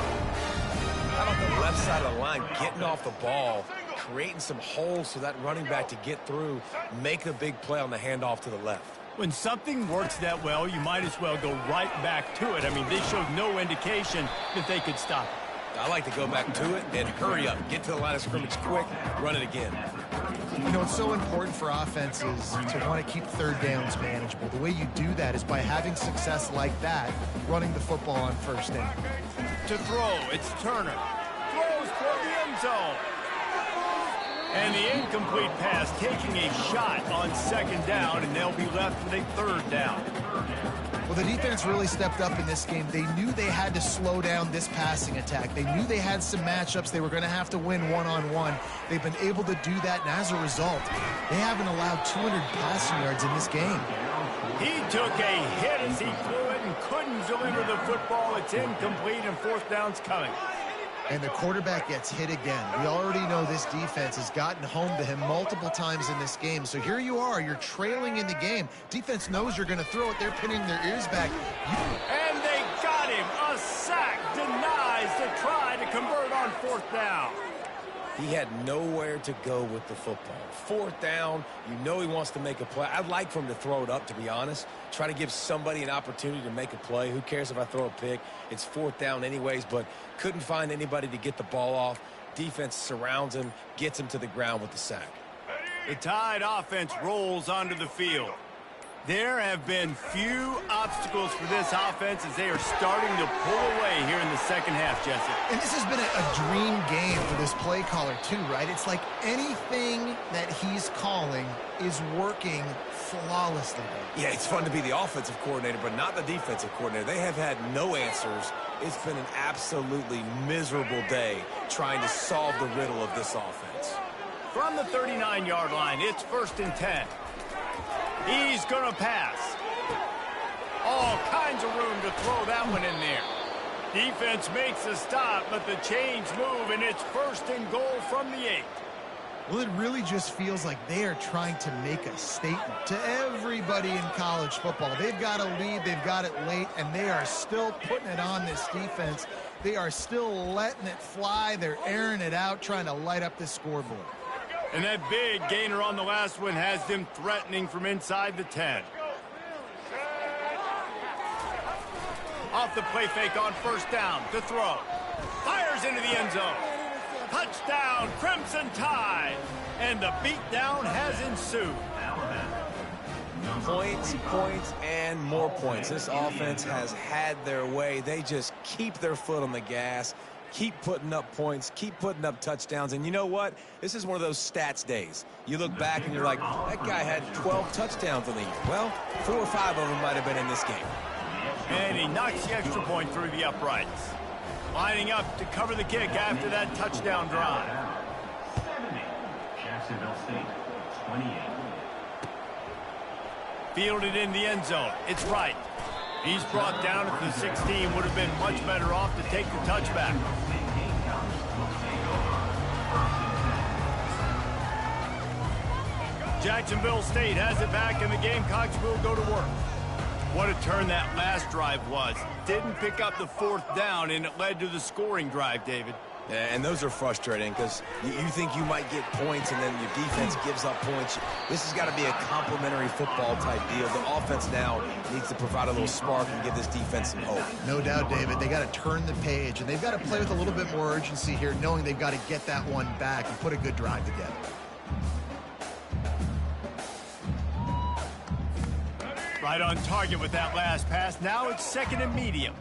How about the left side of the line, getting off the ball, creating some holes for that running back to get through, making a big play on the handoff to the left. When something works that well, you might as well go right back to it. I mean, they showed no indication that they could stop it. I like to go back to it and hurry up, get to the line of scrimmage quick, run it again. You know, it's so important for offenses to want to keep third downs manageable. The way you do that is by having success like that, running the football on first down. To throw, it's Turner. Throws toward the end zone. And the incomplete pass taking a shot on second down, and they'll be left with a third down. Well, the defense really stepped up in this game. They knew they had to slow down this passing attack. They knew they had some matchups they were going to have to win one-on-one. They've been able to do that, and as a result, they haven't allowed 200 passing yards in this game. He took a hit as he threw it and couldn't deliver the football. It's incomplete, and fourth down's coming. And the quarterback gets hit again. We already know this defense has gotten home to him multiple times in this game. So here you are, you're trailing in the game. Defense knows you're going to throw it. They're pinning their ears back. And they got him. A sack denies to try to convert on fourth down. He had nowhere to go with the football. Fourth down, you know he wants to make a play. I'd like for him to throw it up, to be honest. Try to give somebody an opportunity to make a play. Who cares if I throw a pick? It's fourth down anyways, but couldn't find anybody to get the ball off. Defense surrounds him, gets him to the ground with the sack. The Tide offense rolls onto the field. There have been few obstacles for this offense as they are starting to pull away here in the second half, Jesse. And this has been a dream game for this play caller too, right? It's like anything that he's calling is working flawlessly. Yeah, it's fun to be the offensive coordinator, but not the defensive coordinator. They have had no answers. It's been an absolutely miserable day trying to solve the riddle of this offense. From the 39-yard line, it's 1st and 10. He's going to pass. All kinds of room to throw that one in there. Defense makes a stop, but the chains move, and it's 1st and goal from the 8. Well, it really just feels like they are trying to make a statement to everybody in college football. They've got a lead, they've got it late, and they are still putting it on this defense. They are still letting it fly. They're airing it out, trying to light up this scoreboard. And that big gainer on the last one has them threatening from inside the 10. Off the play fake on 1st down to throw. Fires into the end zone. Touchdown, Crimson Tide. And the beatdown has ensued. Points, points, and more points. This offense has had their way. They just keep their foot on the gas. Keep putting up points, keep putting up touchdowns. And you know what? This is one of those stats days. You look back and you're like, that guy had 12 touchdowns in the year. Well, 4 or 5 of them might have been in this game. And he knocks the extra point through the uprights. Lining up to cover the kick after that touchdown drive. 70, Jacksonville State, 28. Fielded in the end zone. It's right. He's brought down at the 16. Would have been much better off to take the touchback. Jacksonville State has it back, and the Gamecocks will go to work. What a turn that last drive was. Didn't pick up the 4th down, and it led to the scoring drive, David. Yeah, and those are frustrating because you think you might get points and then your defense gives up points. This has got to be a complementary football type deal. The offense now needs to provide a little spark and give this defense some hope. No doubt, David. They got to turn the page, and they've got to play with a little bit more urgency here, knowing they've got to get that one back and put a good drive together. Right on target with that last pass. Now it's 2nd and medium.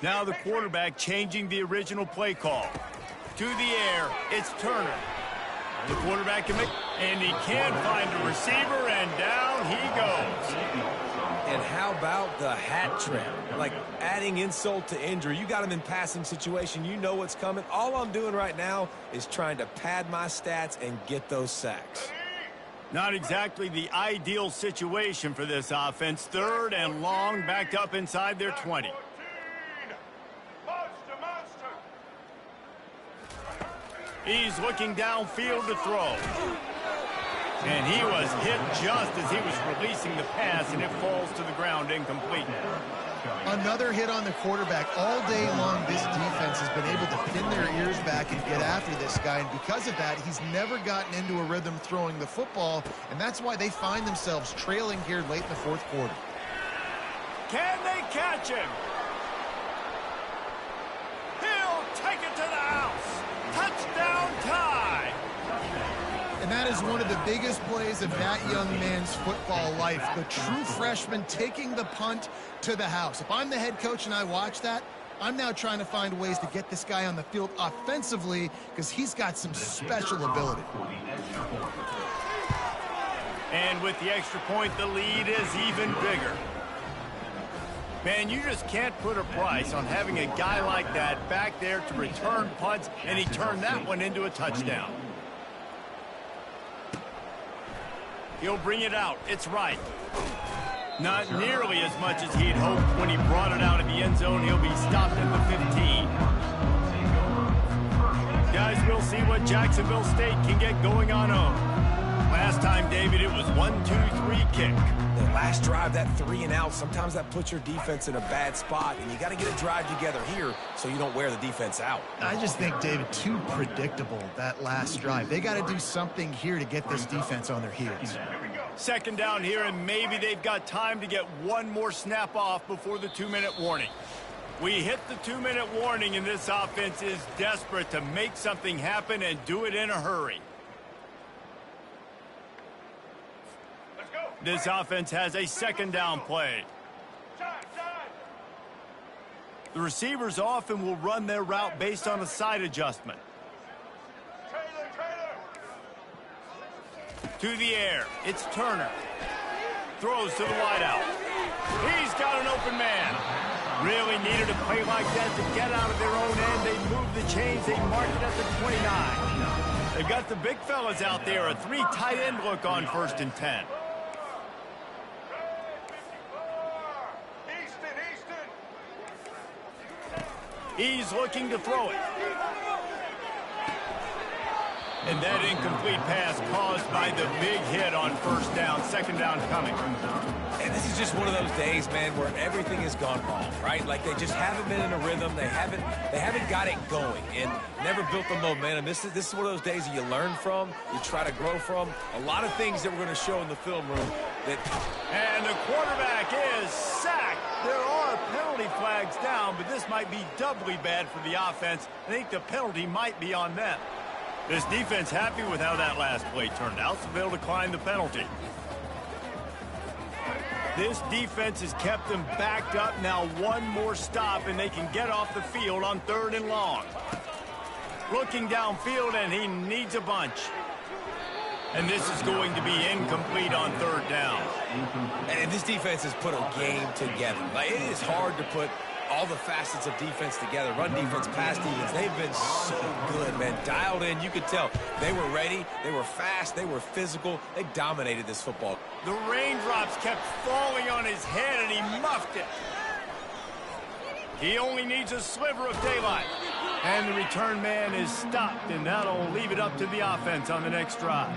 Now the quarterback changing the original play call. To the air, it's Turner. The quarterback can make, and he can find a receiver, and down he goes. And how about the hat trick? Like adding insult to injury. You got him in passing situation. You know what's coming. All I'm doing right now is trying to pad my stats and get those sacks. Not exactly the ideal situation for this offense. 3rd and long, backed up inside their 20. He's looking downfield to throw. And he was hit just as he was releasing the pass, and it falls to the ground incomplete. Another hit on the quarterback. All day long, this defense has been able to pin their ears back and get after this guy, and because of that, he's never gotten into a rhythm throwing the football, and that's why they find themselves trailing here late in the fourth quarter. Can they catch him? He'll take it to the house. Touchdown tie. And that is one of the biggest plays of that young man's football life. The true freshman taking the punt to the house. If I'm the head coach and I watch that, I'm now trying to find ways to get this guy on the field offensively because he's got some special ability. And with the extra point, the lead is even bigger. Man, you just can't put a price on having a guy like that back there to return punts, and he turned that one into a touchdown. He'll bring it out. It's right. Not nearly as much as he'd hoped when he brought it out of the end zone. He'll be stopped at the 15. Guys, we'll see what Jacksonville State can get going on home. Last time, David, it was 1-2-3 kick. The last drive, that 3-and-out, sometimes that puts your defense in a bad spot, and you got to get a drive together here so you don't wear the defense out. I just think, David, too predictable, that last drive. They got to do something here to get this defense on their heels. Second down here, and maybe they've got time to get one more snap off before the 2-minute warning. We hit the 2-minute warning, and this offense is desperate to make something happen and do it in a hurry. This offense has a second down play. The receivers often will run their route based on a side adjustment. To the air, it's Turner. Throws to the wideout. He's got an open man. Really needed a play like that to get out of their own end. They move the chains, they mark it at the 29. They've got the big fellas out there, a 3 tight end look on 1st and 10. He's looking to throw it. And that incomplete pass caused by the big hit on 1st down, 2nd down coming. And this is just one of those days, man, where everything has gone wrong, right? Like they just haven't been in a rhythm. They haven't got it going and never built the momentum. This is one of those days that you learn from, you try to grow from. A lot of things that we're going to show in the film room that. And the quarterback is sacked. There are penalty flags down, but this might be doubly bad for the offense. I think the penalty might be on them. This defense happy with how that last play turned out, so they'll decline the penalty. This defense has kept them backed up. Now one more stop, and they can get off the field on 3rd and long. Looking downfield, and he needs a bunch. And this is going to be incomplete on 3rd down. And this defense has put a game together. Like, it is hard to put all the facets of defense together. Run defense, pass defense. They've been so good, man. Dialed in. You could tell they were ready. They were fast. They were physical. They dominated this football. The raindrops kept falling on his head, and he muffed it. He only needs a sliver of daylight. And the return man is stopped, and that'll leave it up to the offense on the next drive.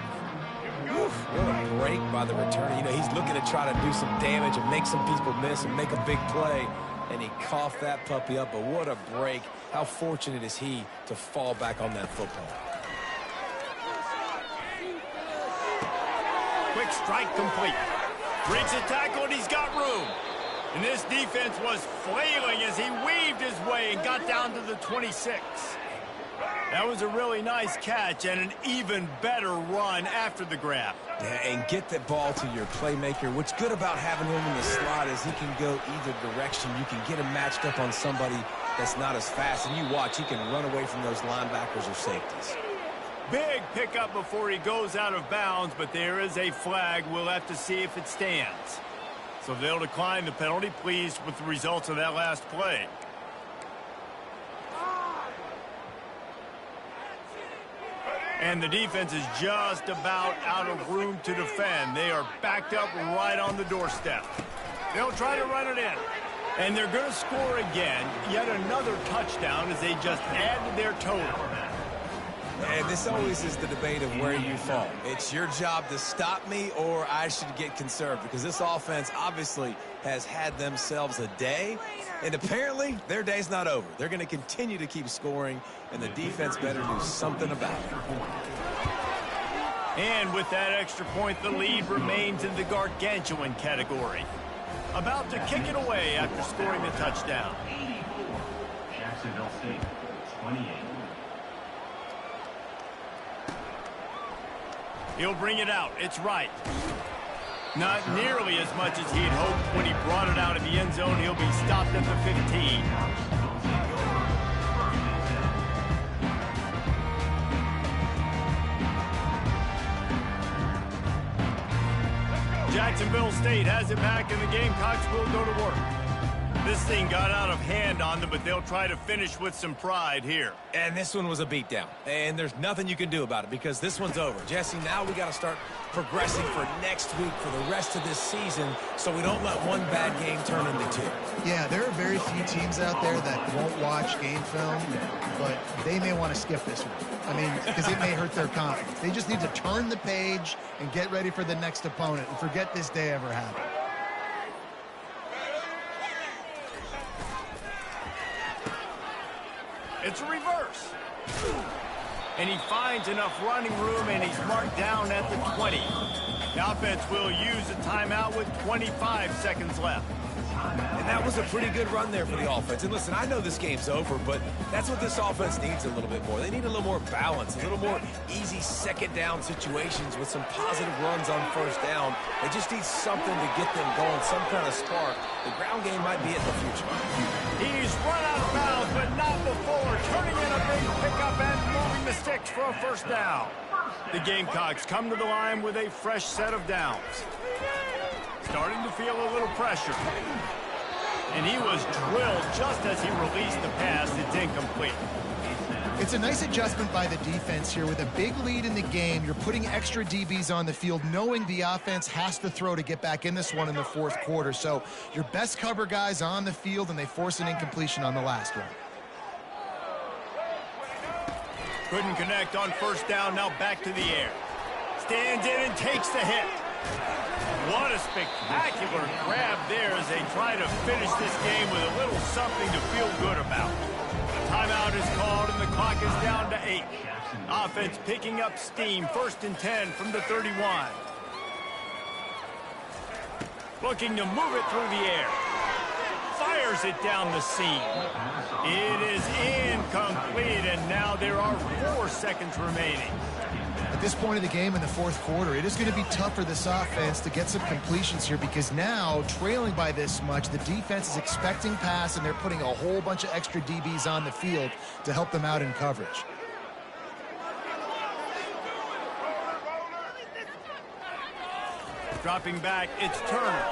Oof, what a break by the returner. You know, he's looking to try to do some damage and make some people miss and make a big play. And he coughed that puppy up, but what a break. How fortunate is he to fall back on that football. Quick strike complete. Breaks a tackle, and he's got room. And this defense was flailing as he weaved his way and got down to the 26. That was a really nice catch and an even better run after the grab. Yeah, and get that ball to your playmaker. What's good about having him in the slot is he can go either direction. You can get him matched up on somebody that's not as fast. And you watch, he can run away from those linebackers or safeties. Big pickup before he goes out of bounds, but there is a flag. We'll have to see if it stands. So they'll decline the penalty, pleased with the results of that last play. And the defense is just about out of room to defend. They are backed up right on the doorstep. They'll try to run it in. And they're going to score again. Yet another touchdown as they just add to their total. And this always is the debate of where you fall. It's your job to stop me, or I should get conserved, because this offense obviously has had themselves a day, and apparently their day's not over. They're going to continue to keep scoring, and the defense better do something about it. And with that extra point, the lead remains in the gargantuan category. About to kick it away after scoring the touchdown. 84. Jacksonville State, 28. He'll bring it out. It's right. Not nearly as much as he had hoped when he brought it out of the end zone. He'll be stopped at the 15. Jacksonville State has it back, and the Gamecocks will go to work. This thing got out of hand on them, but they'll try to finish with some pride here. And this one was a beatdown, and there's nothing you can do about it because this one's over. Jesse, now we got to start progressing for next week for the rest of this season so we don't let one bad game turn into two. Yeah, there are very few teams out there that won't watch game film, but they may want to skip this one. I mean, because it may hurt their confidence. They just need to turn the page and get ready for the next opponent and forget this day ever happened. It's a reverse. And he finds enough running room, and he's marked down at the 20. The offense will use a timeout with 25 seconds left. And that was a pretty good run there for the offense. And listen, I know this game's over, but that's what this offense needs a little bit more. They need a little more balance, a little more easy second down situations with some positive runs on first down. They just need something to get them going, some kind of spark. The ground game might be it in the future. He's run out of bounds, but not before turning in a big pickup and moving the sticks for a first down. The Gamecocks come to the line with a fresh set of downs. Starting to feel a little pressure. And he was drilled just as he released the pass. It's incomplete. It's a nice adjustment by the defense here. With a big lead in the game, you're putting extra DBs on the field, knowing the offense has to throw to get back in this one in the fourth quarter. So your best cover guys on the field, and they force an incompletion on the last one. Couldn't connect on first down. Now back to the air. Stands in and takes the hit. What a spectacular grab there as they try to finish this game with a little something to feel good about. A timeout is called, and the clock is down to 8. Offense picking up steam. 1st and 10 from the 31. Looking to move it through the air. Fires it down the seam. It is incomplete, and now there are 4 seconds remaining. At this point of the game in the fourth quarter, it is going to be tough for this offense to get some completions here, because now, trailing by this much, the defense is expecting pass, and they're putting a whole bunch of extra DBs on the field to help them out in coverage. Dropping back, it's Turner.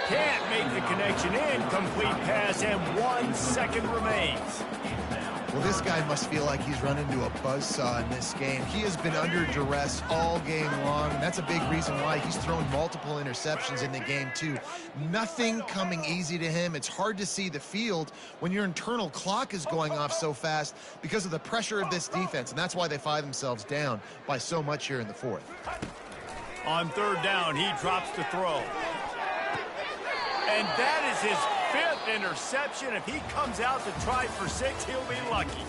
Can't make the connection. Incomplete pass, and 1 second remains. Well, this guy must feel like he's run into a buzzsaw in this game. He has been under duress all game long, and that's a big reason why he's thrown multiple interceptions in the game, too. Nothing coming easy to him. It's hard to see the field when your internal clock is going off so fast because of the pressure of this defense, and that's why they find themselves down by so much here in the fourth. On 3rd down, he drops to throw. And that is his 5th interception. If he comes out to try for 6, he'll be lucky.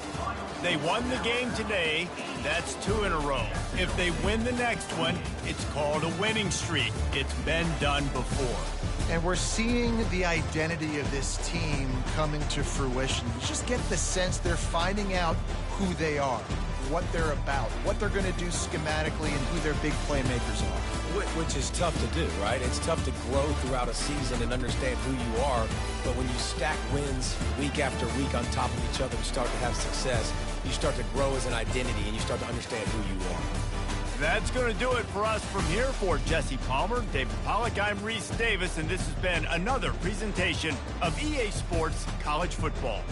They won the game today. That's 2 in a row. If they win the next one, it's called a winning streak. It's been done before. And we're seeing the identity of this team coming to fruition. You just get the sense they're finding out who they are, what they're about, what they're going to do schematically, and who their big playmakers are. Which is tough to do, right? It's tough to grow throughout a season and understand who you are, but when you stack wins week after week on top of each other and start to have success, you start to grow as an identity and you start to understand who you are. That's going to do it for us from here. For Jesse Palmer, David Pollack, I'm Reese Davis, and this has been another presentation of EA Sports College Football.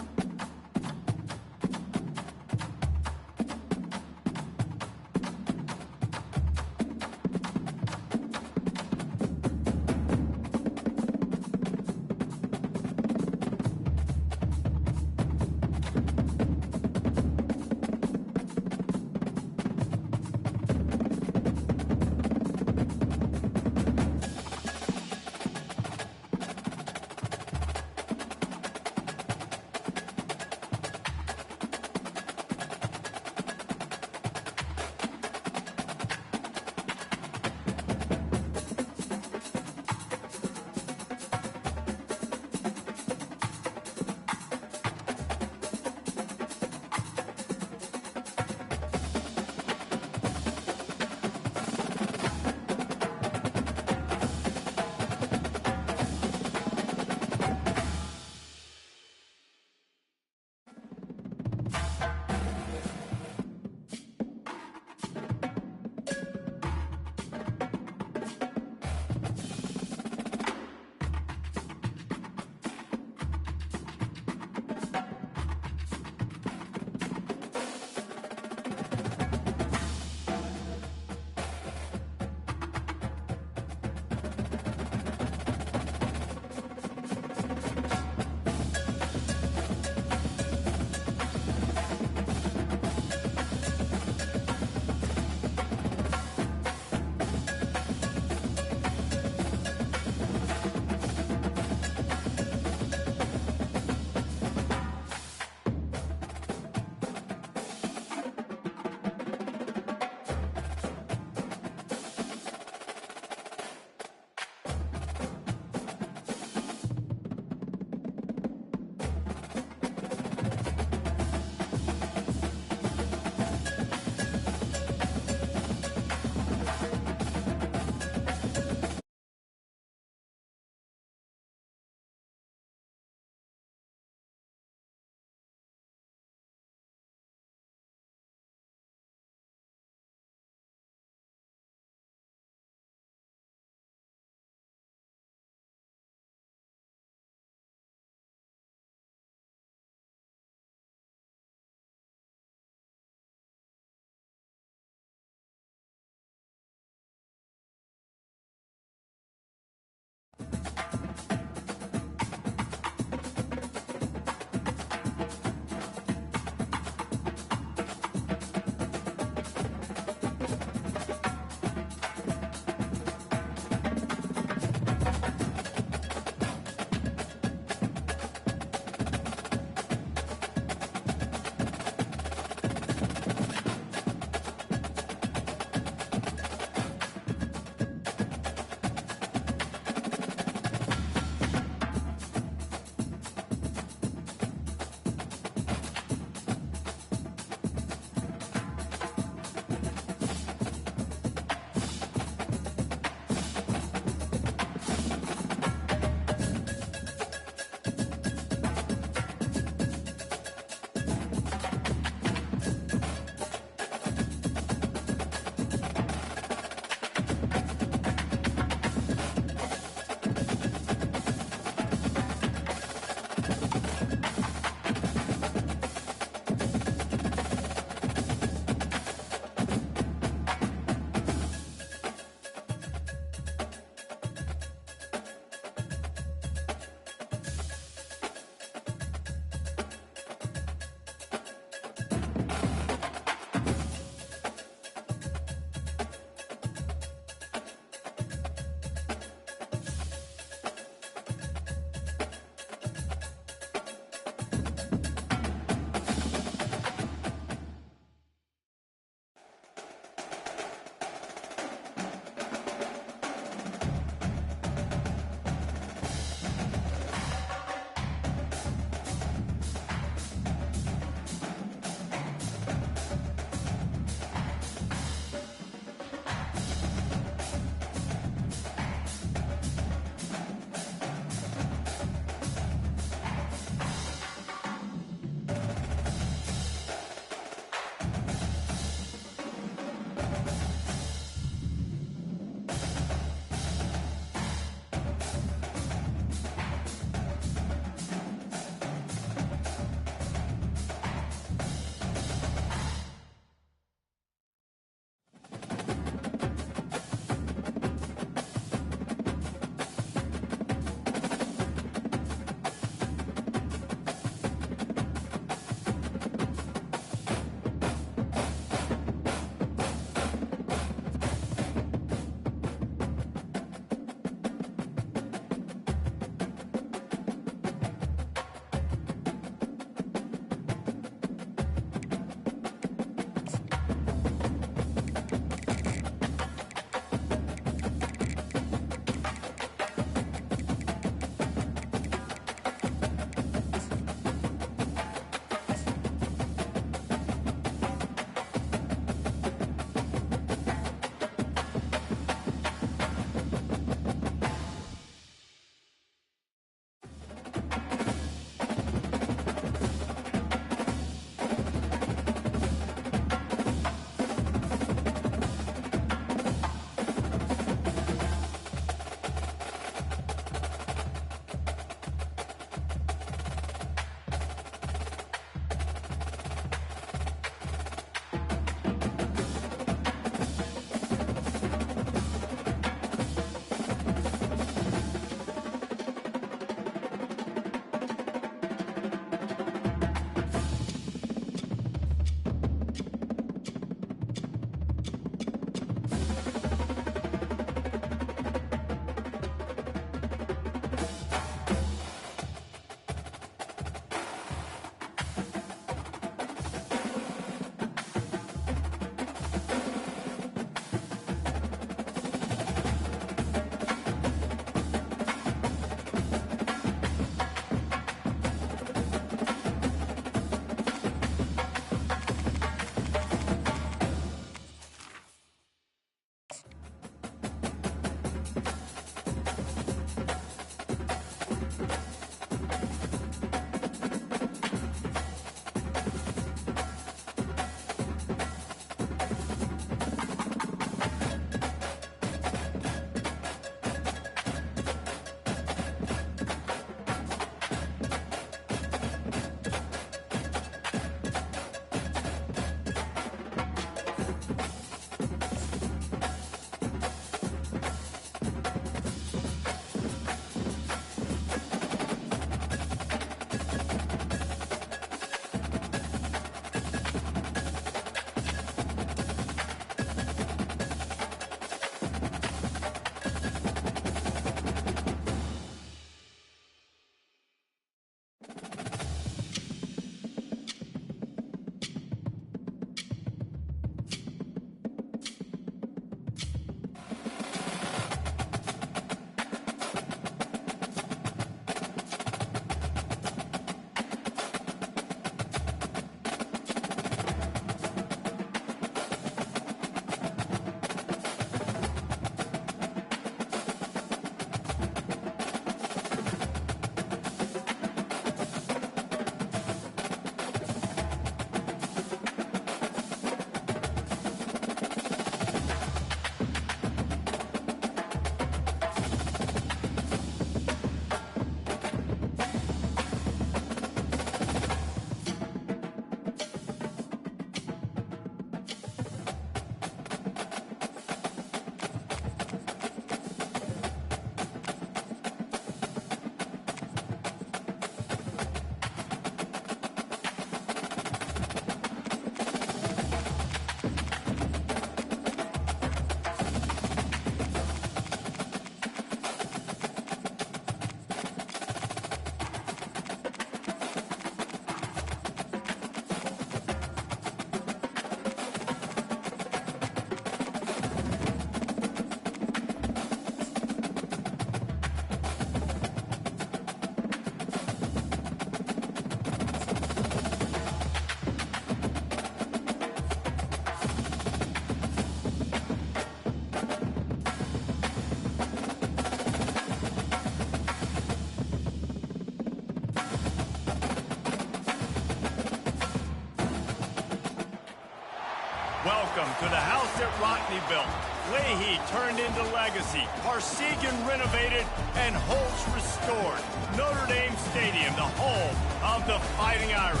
Welcome to the house that Rockne built. Leahy turned into legacy. Parsegan renovated and Holtz restored. Notre Dame Stadium, the home of the Fighting Irish.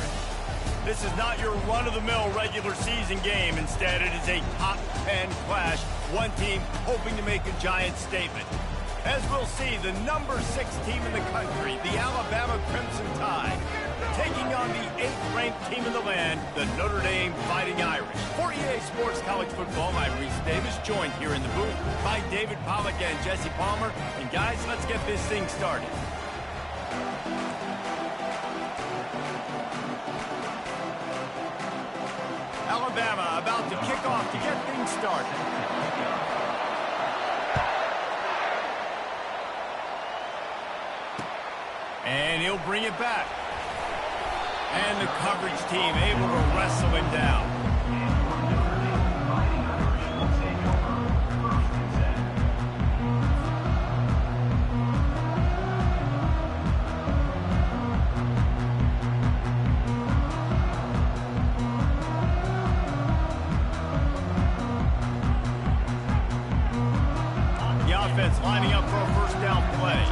This is not your run-of-the-mill regular season game. Instead, it is a top 10 clash. One team hoping to make a giant statement. As we'll see, the number 6 team in the country, the Alabama Crimson Tide, taking on the 8th-ranked team in the land, the Notre Dame Fighting Irish. For EA Sports College Football, I'm Reese Davis, joined here in the booth by David Pollack and Jesse Palmer. And guys, let's get this thing started. Alabama about to kick off to get things started. And he'll bring it back. And the coverage team able to wrestle him down. The offense lining up for a first down play.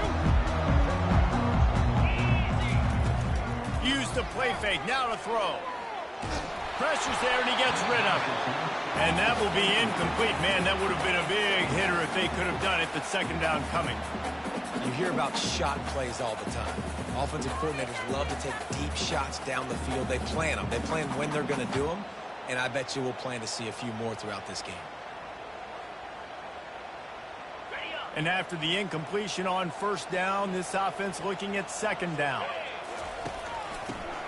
Use the play fake, now to throw. Pressure's there, and he gets rid of it. And that will be incomplete. Man, that would have been a big hitter if they could have done it, but second down coming. You hear about shot plays all the time. Offensive coordinators love to take deep shots down the field. They plan them. They plan when they're going to do them, and I bet you we'll plan to see a few more throughout this game. And after the incompletion on first down, this offense looking at second down.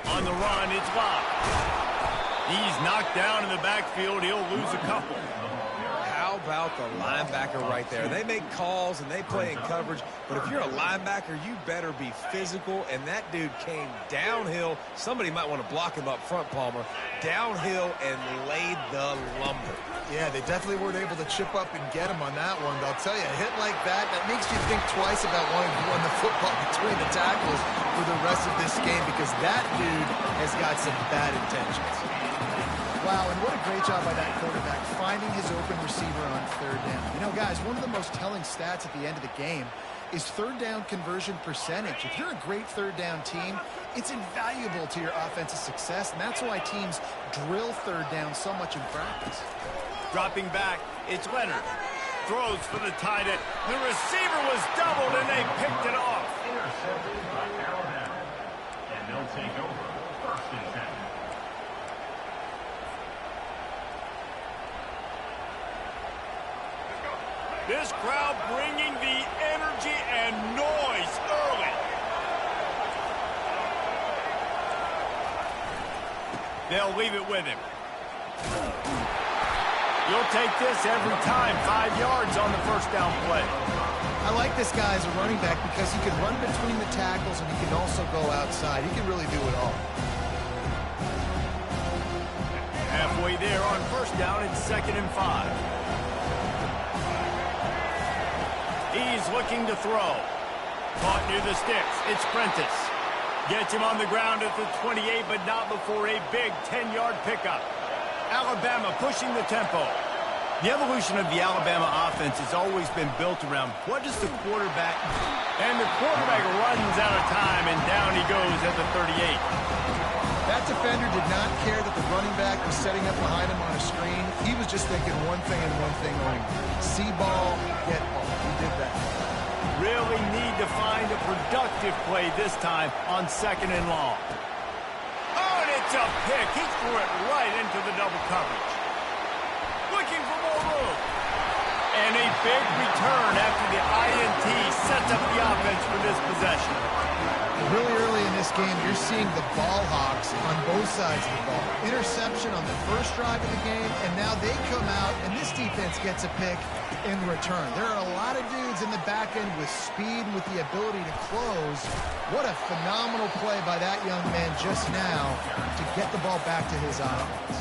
On the run, it's Locke. He's knocked down in the backfield. He'll lose a couple. How about the linebacker right there? They make calls and they play in coverage, but if you're a linebacker, you better be physical, and that dude came downhill. Somebody might want to block him up front, Palmer. Downhill and laid the lumber. Yeah, they definitely weren't able to chip up and get him on that one. But I'll tell you, a hit like that makes you think twice about wanting to run the football between the tackles for the rest of this game, because that dude has got some bad intentions. Wow, and what a great job by that quarterback, finding his open receiver on third down. You know, guys, one of the most telling stats at the end of the game is third down conversion percentage. If you're a great third down team, it's invaluable to your offensive success, and that's why teams drill third down so much in practice. Dropping back, it's Leonard. Throws for the tight end. The receiver was doubled, and they picked it off. Intercepted by Alabama. And they'll take over first and 10. This crowd bringing the energy and noise early. They'll leave it with him. You'll take this every time. 5 yards on the first down play. I like this guy as a running back because he can run between the tackles and he can also go outside. He can really do it all. Halfway there on first down, it's 2nd and 5. He's looking to throw. Caught near the sticks. It's Prentice. Gets him on the ground at the 28, but not before a big 10-yard pickup. Alabama pushing the tempo. The evolution of the Alabama offense has always been built around what does the quarterback... And the quarterback runs out of time, and down he goes at the 38. That defender did not care that the running back was setting up behind him on a screen. He was just thinking one thing and one thing only. See ball, get ball. He did that. Really need to find a productive play this time on 2nd and long. Oh, and it's a pick. He threw it right into the double coverage. Looking for more room. And a big return after the INT sets up the offense for this possession. Really early in this game, you're seeing the ball hawks on both sides of the ball. Interception on the first drive of the game, and now they come out, and this defense gets a pick in return. There are a lot of dudes in the back end with speed, with the ability to close. What a phenomenal play by that young man just now to get the ball back to his offense.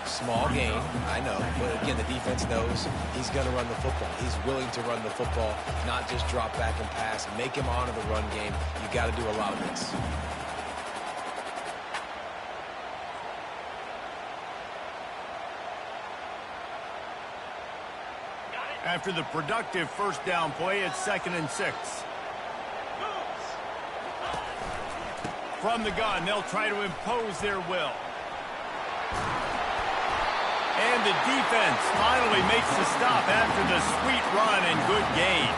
Small gain, I know, but again, the defense knows he's going to run the football. He's willing to run the football, not just drop back and pass. Make him honor the run game. You got to do a lot of this. After the productive first down play, it's 2nd and 6. From the gun, they'll try to impose their will. And the defense finally makes the stop after the sweet run and good gain.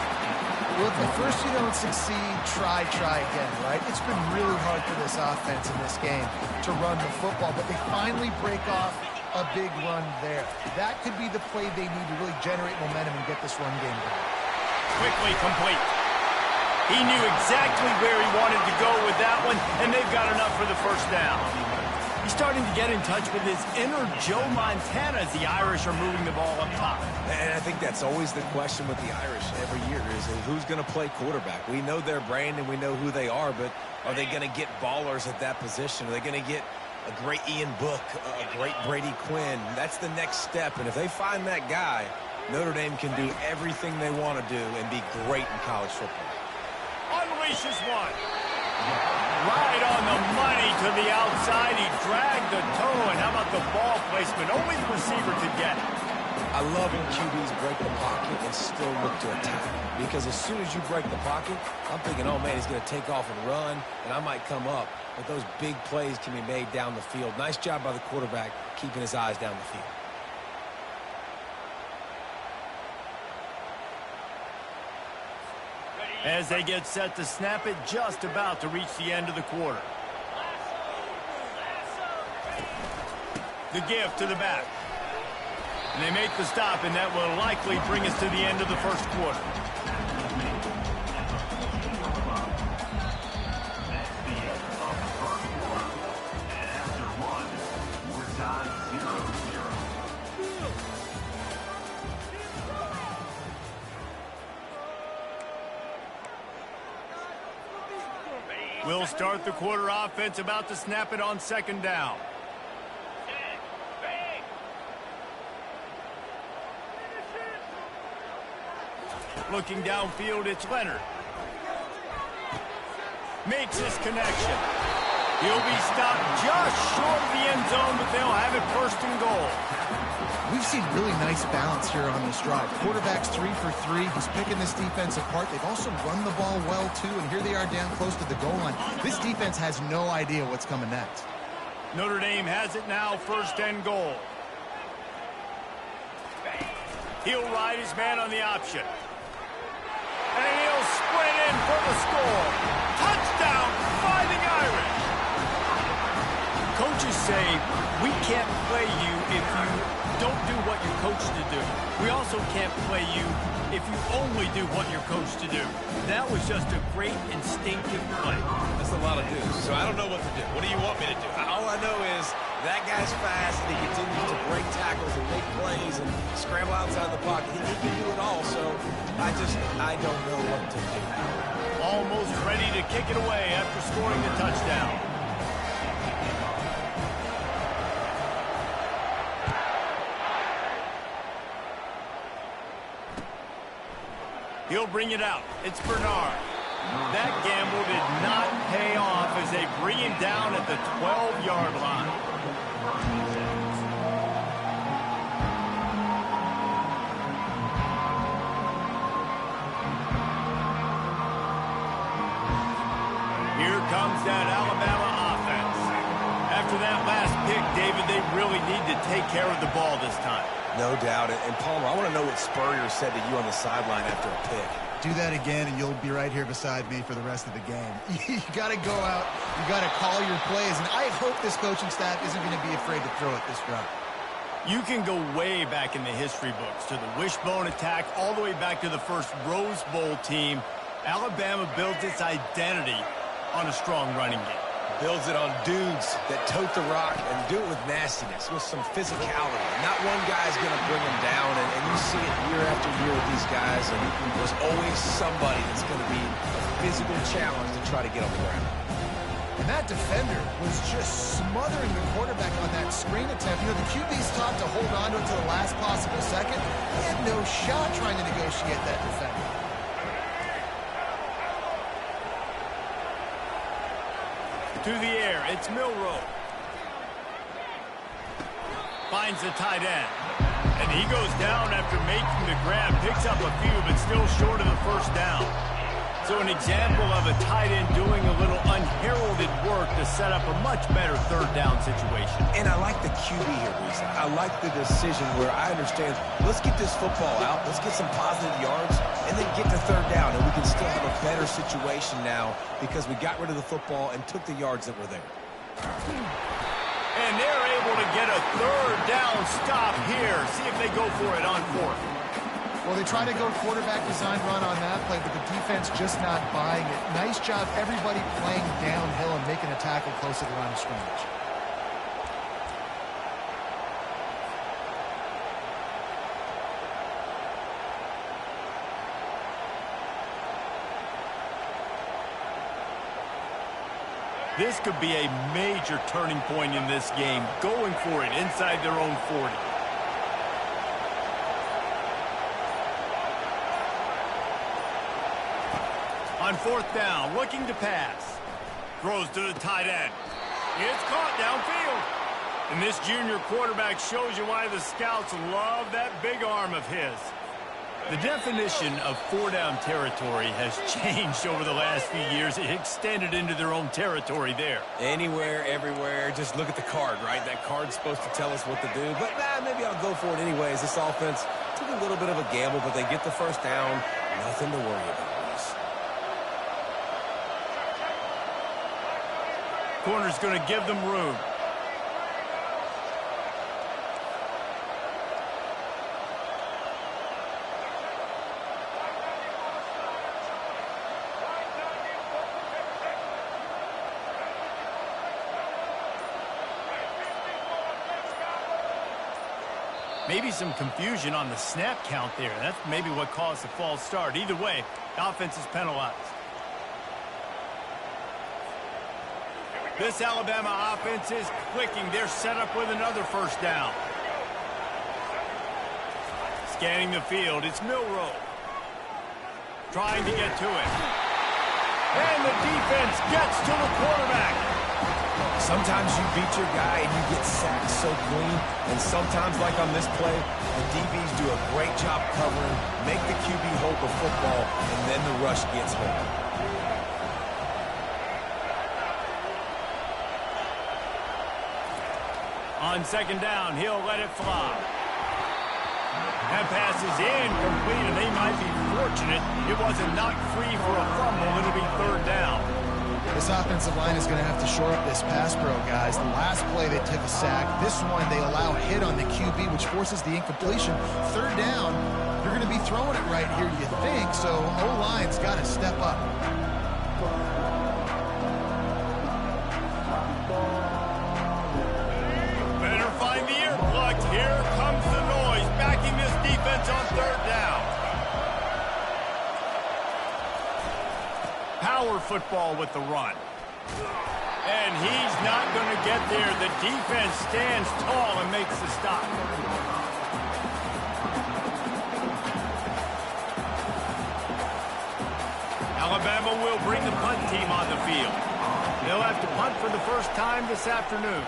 Well, if at first you don't succeed, try again, right? It's been really hard for this offense in this game to run the football, but they finally break off a big run there. That could be the play they need to really generate momentum and get this run game going. Quickly complete. He knew exactly where he wanted to go with that one, and they've got enough for the first down. He's starting to get in touch with his inner Joe Montana as the Irish are moving the ball up top. And I think that's always the question with the Irish every year is who's going to play quarterback. We know their brand and we know who they are, but are they going to get ballers at that position? Are they going to get a great Ian Book, a great Brady Quinn? That's the next step, and if they find that guy, Notre Dame can do everything they want to do and be great in college football. Unleashes one. Right on the money to the outside. He dragged the toe, and how about the ball placement? Only the receiver could get it. I love when QBs break the pocket and still look to attack. Because as soon as you break the pocket, I'm thinking, oh, man, he's going to take off and run, and I might come up. But those big plays can be made down the field. Nice job by the quarterback keeping his eyes down the field. As they get set to snap it, just about to reach the end of the quarter. The give to the back. And they make the stop, and that will likely bring us to the end of the first quarter. We'll start the quarter offense, about to snap it on 2nd down. Looking downfield, it's Leonard. Makes his connection. He'll be stopped just short of the end zone, but they'll have it 1st and goal. We've seen really nice balance here on this drive. Quarterback's 3 for 3. He's picking this defense apart. They've also run the ball well, too, and here they are down close to the goal line. This defense has no idea what's coming next. Notre Dame has it now, 1st and goal. He'll ride his man on the option. And he'll sprint in for the score. Touchdown, Fighting Irish. Coaches say, we can't play you if you don't do what you're coached to do. We also can't play you if you only do what you're coached to do. That was just a great instinctive play. That's a lot of dudes, so I don't know what to do. What do you want me to do? All I know is that guy's fast, and he continues to break tackles and make plays and scramble outside the pocket. He can do it all, so I don't know what to do. Almost ready to kick it away after scoring the touchdown. He'll bring it out. It's Bernard. That gamble did not pay off as they bring him down at the 12-yard line. Here comes that Alabama offense. After that last pick, David, they really need to take care of the ball this time. No doubt. And Palmer, I want to know what Spurrier said to you on the sideline after a pick. Do that again, and you'll be right here beside me for the rest of the game. You got to go out. You got to call your plays, and I hope this coaching staff isn't going to be afraid to throw it this drive. You can go way back in the history books to the wishbone attack, all the way back to the first Rose Bowl team. Alabama builds its identity on a strong running game. Builds it on dudes that tote the rock and do it with nastiness, with some physicality. Not one guy's going to bring them down, and you see it year after year with these guys, and there's always somebody that's going to be a physical challenge to try to get on the ground. And that defender was just smothering the quarterback on that screen attempt. You know, the QB's taught to hold on to it to the last possible second. He had no shot trying to negotiate that defender. To the air, it's Milroe. Finds the tight end. And he goes down after making the grab, picks up a few, but still short of the first down. So an example of a tight end doing a little unheralded work to set up a much better third down situation. And I like the QB here, Reese. I like the decision where I understand, let's get this football out, let's get some positive yards, and then get to third down, and we can still have a better situation now because we got rid of the football and took the yards that were there. And they're able to get a third down stop here. See if they go for it on fourth. Well, they try to go quarterback design run on that play, but the defense just not buying it. Nice job, everybody playing downhill and making a tackle close to the line of scrimmage. This could be a major turning point in this game, going for it inside their own 40. On fourth down, looking to pass. Throws to the tight end. It's caught downfield. And this junior quarterback shows you why the scouts love that big arm of his. The definition of four-down territory has changed over the last few years. It extended into their own territory there. Anywhere, everywhere, just look at the card, right? That card's supposed to tell us what to do, but maybe I'll go for it anyways. This offense took a little bit of a gamble, but they get the first down. Nothing to worry about. Corner's going to give them room. Maybe some confusion on the snap count there. That's maybe what caused the false start. Either way, the offense is penalized. This Alabama offense is clicking. They're set up with another first down. Scanning the field, it's Milroe. Trying to get to it. And the defense gets to the quarterback. Sometimes you beat your guy and you get sacked so clean. And sometimes, like on this play, the DBs do a great job covering, make the QB hold the football, and then the rush gets home. On second down, he'll let it fly. That pass is incomplete, and they might be fortunate it wasn't knocked free for a fumble. It'll be third down. This offensive line is going to have to shore up this pass pro, guys. The last play they took a sack. This one they allow a hit on the QB, which forces the incompletion. Third down, you're going to be throwing it right here, you think, so O-line's got to step up. Here comes the noise, backing this defense on third down. Power football with the run. And he's not going to get there. The defense stands tall and makes the stop. Alabama will bring the punt team on the field. They'll have to punt for the first time this afternoon.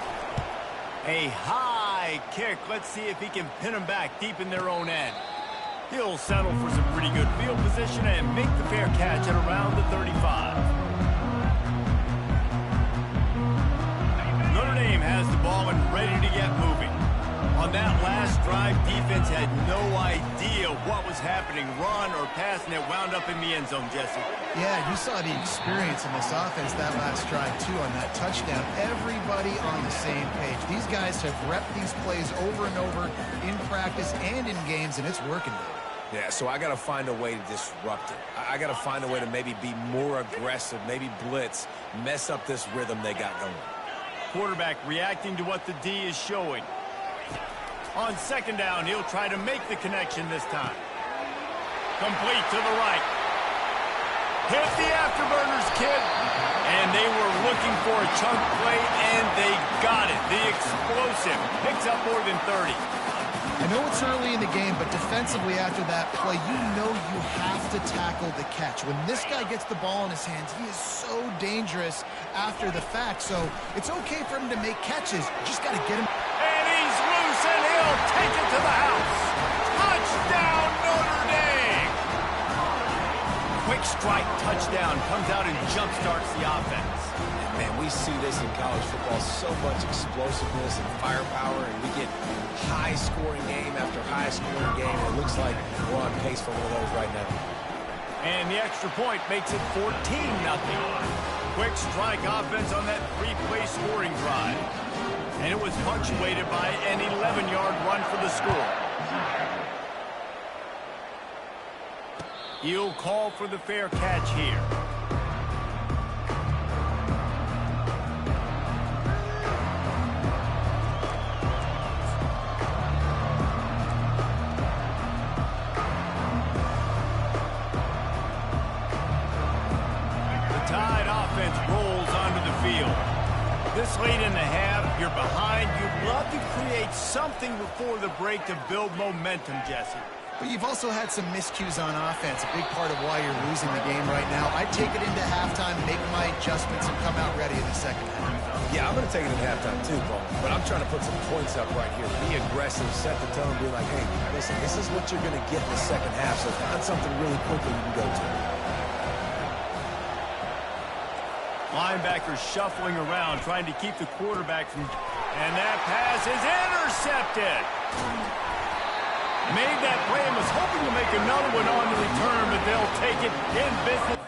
A high kick. Let's see if he can pin them back deep in their own end. He'll settle for some pretty good field position and make the fair catch at around the 35. Notre Dame has the ball and ready to get moving. On that last drive, defense had no idea what was happening, run or pass, and it wound up in the end zone, Jesse. Yeah, you saw the experience in this offense that last drive, too, on that touchdown. Everybody on the same page. These guys have repped these plays over and over in practice and in games, and it's working now. Yeah, so I got to find a way to disrupt it. I got to find a way to maybe be more aggressive, maybe blitz, mess up this rhythm they got going. Quarterback reacting to what the D is showing. On second down, he'll try to make the connection this time. Complete to the right. Hit the afterburners, kid. And they were looking for a chunk play, and they got it. The explosive picks up more than 30. I know it's early in the game, but defensively after that play, you know you have to tackle the catch. When this guy gets the ball in his hands, he is so dangerous after the fact. So it's okay for him to make catches. You just got to get him. And he's loose, and he'll take it to the house. quick strike touchdown comes out and jump-starts the offense. Man, we see this in college football, so much explosiveness and firepower, and we get high-scoring game after high-scoring game. It looks like we're on pace for one of those right now. And the extra point makes it 14-0. Quick strike offense on that three-play scoring drive. And it was punctuated by an 11-yard run for the score. He'll call for the fair catch here. Rolls onto the field. This late in the half, you're behind. You'd love to create something before the break to build momentum, Jesse. But you've also had some miscues on offense, a big part of why you're losing the game right now. I'd take it into halftime, make my adjustments, and come out ready in the second half. Yeah, I'm going to take it at halftime too, Paul. But I'm trying to put some points up right here. Be aggressive, set the tone, be like, hey, listen, this is what you're going to get in the second half, so find something really quickly you can go to. Linebackers shuffling around, trying to keep the quarterback from... And that pass is intercepted. Made that play and was hoping to make another one on the return, but they'll take it in business.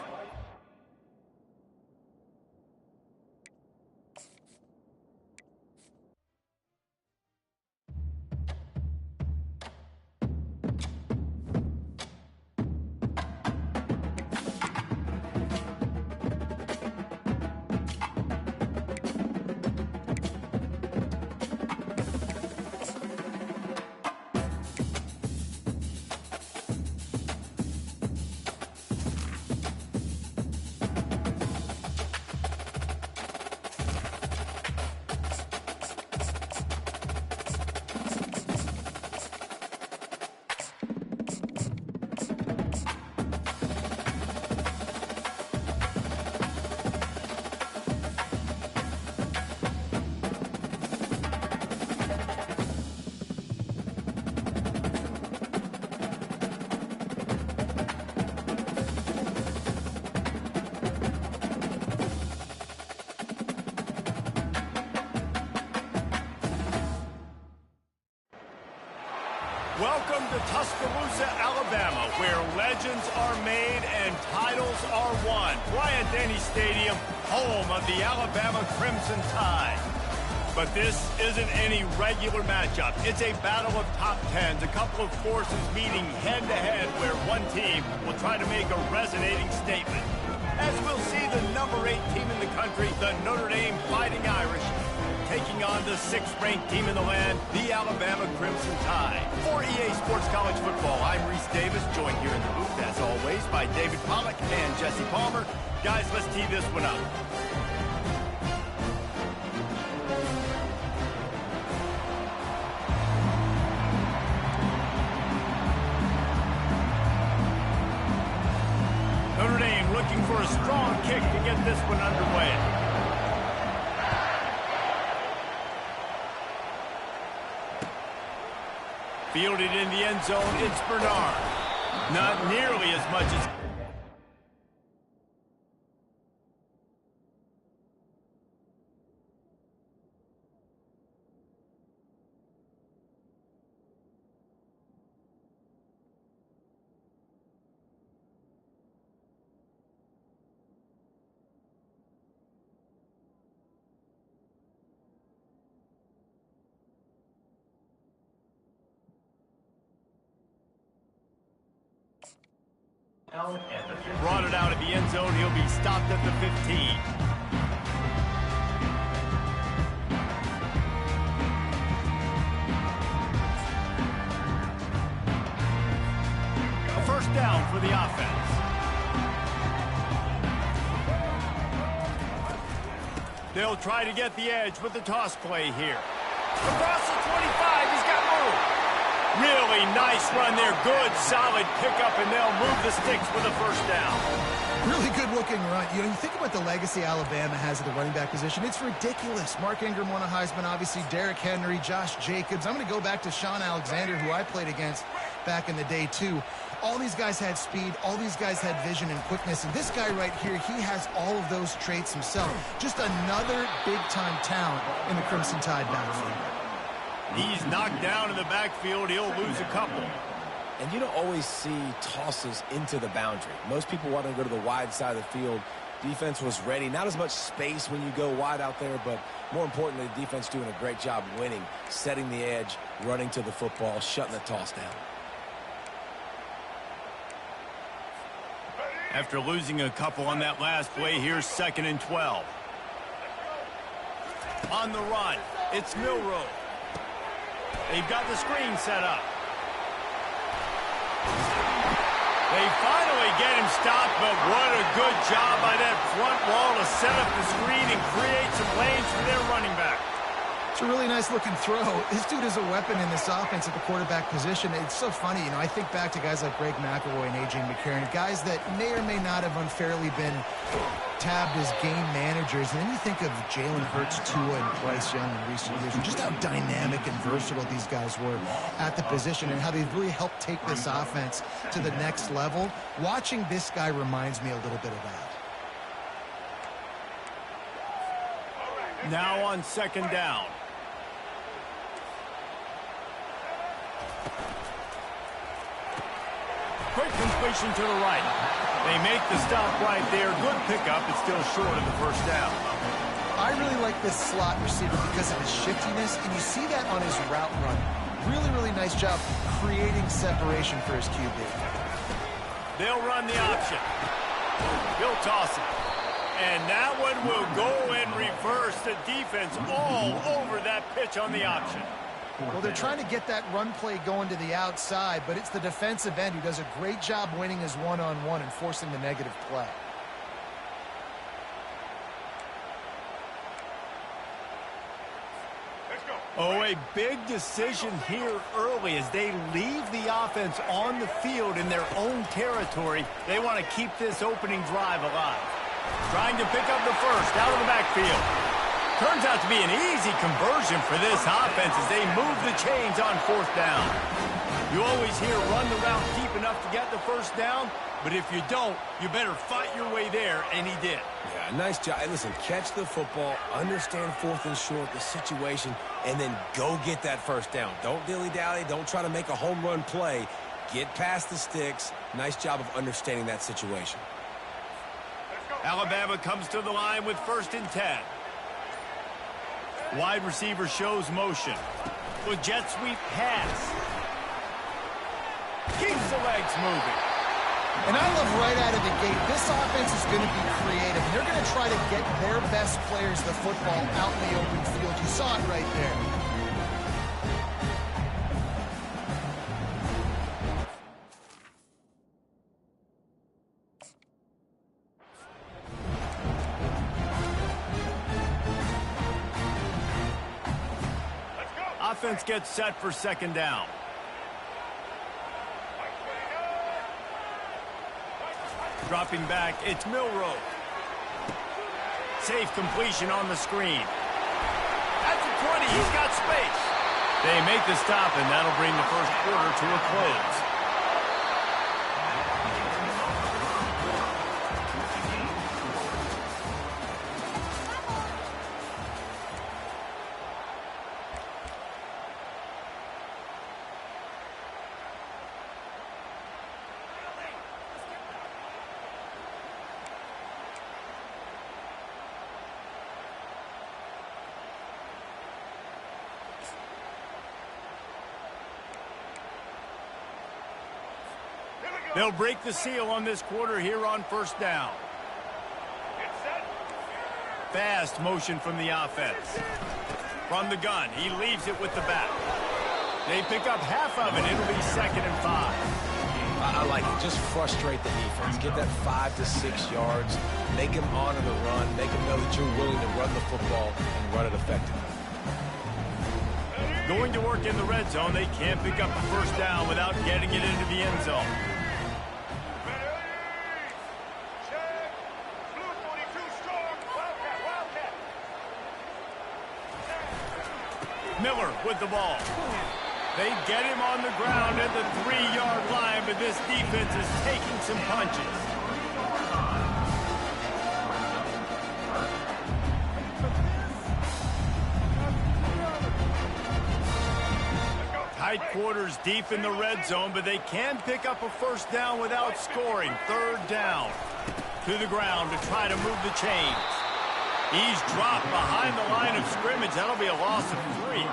Welcome to Tuscaloosa, Alabama, where legends are made and titles are won. Bryant-Denny Stadium, home of the Alabama Crimson Tide. But this isn't any regular matchup. It's a battle of top tens, a couple of forces meeting head-to-head where one team will try to make a resonating statement. As we'll see the number 8 team in the country, the Notre Dame Fighting Irish, taking on the 6th-ranked team in the land, the Alabama Crimson Tide. For EA Sports College Football, I'm Reese Davis, joined here in the booth, as always, by David Pollack and Jesse Palmer. Guys, let's tee this one up. Notre Dame looking for a strong kick to get this one underway. Fielded in the end zone, it's Bernard. Not nearly as much as... Brought it out at the end zone. He'll be stopped at the 15. A first down for the offense. They'll try to get the edge with the toss play here. Across the 25, he's got room. Really nice run there. Good, solid pickup, and they'll move the sticks with a first down. Really good-looking run. You know, you think about the legacy Alabama has at the running back position. It's ridiculous. Mark Ingram won a Heisman, obviously. Derrick Henry, Josh Jacobs. I'm going to go back to Sean Alexander, who I played against. back in the day, too. All these guys had speed. All these guys had vision and quickness. And this guy right here, he has all of those traits himself. Just another big-time talent in the Crimson Tide backfield. He's knocked down in the backfield. He'll lose a couple. And you don't always see tosses into the boundary. Most people want to go to the wide side of the field. Defense was ready. Not as much space when you go wide out there, but more importantly, the defense doing a great job winning, setting the edge, running to the football, shutting the toss down. After losing a couple on that last play, here's 2nd and 12. On the run, it's Milroe. They've got the screen set up. They finally get him stopped, but what a good job by that front wall to set up the screen and create some lanes for their running back. It's a really nice-looking throw. This dude is a weapon in this offense at the quarterback position. It's so funny, I think back to guys like Greg McElroy and A.J. McCarron, guys that may or may not have unfairly been tabbed as game managers. And then you think of Jalen Hurts, Tua, and Bryce Young in recent years, and just how dynamic and versatile these guys were at the position and how they've really helped take this offense to the next level. Watching this guy reminds me a little bit of that. Now on 2nd down. Quick completion to the right. They make the stop right there. Good pickup. It's still short of the 1st down. I really like this slot receiver because of his shiftiness, and you see that on his route run. Really, really nice job creating separation for his QB. They'll run the option. He'll toss it. And that one will go in reverse. The defense all over that pitch on the option. Well, they're trying to get that run play going to the outside, but it's the defensive end who does a great job winning his one-on-one and forcing the negative play. Oh, a big decision here early as they leave the offense on the field in their own territory. They want to keep this opening drive alive. Trying to pick up the first out of the backfield. Turns out to be an easy conversion for this offense as they move the chains on 4th down. You always hear run the route deep enough to get the 1st down, but if you don't, you better fight your way there, and he did. Yeah, nice job. Hey, listen, catch the football, understand 4th and short, the situation, and then go get that 1st down. Don't dilly-dally. Don't try to make a home run play. Get past the sticks. Nice job of understanding that situation. Alabama comes to the line with 1st and 10. Wide receiver shows motion. With jet sweep pass. Keeps the legs moving. And I love right out of the gate, this offense is going to be creative. And they're going to try to get their best players the football out in the open field. You saw it right there. Offense gets set for 2nd down. Dropping back, it's Milroe. Safe completion on the screen. At the 20, he's got space. They make the stop, and that'll bring the 1st quarter to a close. They'll break the seal on this quarter here on 1st down. Fast motion from the offense. From the gun, he leaves it with the back. They pick up half of it. It'll be 2nd and 5. I like it. Just frustrate the defense. Get that 5 to 6 yards. Make them honor the run. Make them know that you're willing to run the football and run it effectively. Going to work in the red zone. They can't pick up the 1st down without getting it into the end zone. Miller with the ball. They get him on the ground at the 3-yard line, but this defense is taking some punches. Tight quarters deep in the red zone, but they can pick up a first down without scoring. 3rd down. To the ground to try to move the chains. He's dropped behind the line of scrimmage. That'll be a loss of 3.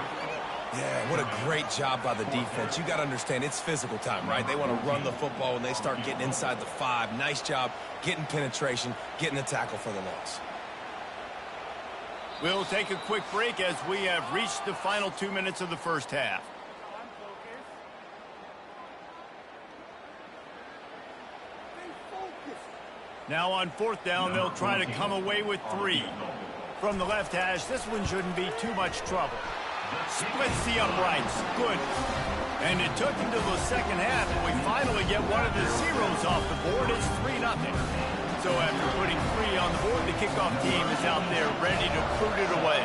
Yeah, what a great job by the defense. You got to understand, it's physical time, right? They want to run the football when they start getting inside the 5. Nice job getting penetration, getting a tackle for the loss. We'll take a quick break as we have reached the final 2 minutes of the first half. Now on 4th down, they'll try to come away with 3. From the left hash, this one shouldn't be too much trouble. Splits the uprights. Good. And it took him to the second half, and we finally get one of the zeros off the board. It's 3-0. So after putting 3 on the board, the kickoff team is out there ready to put it away.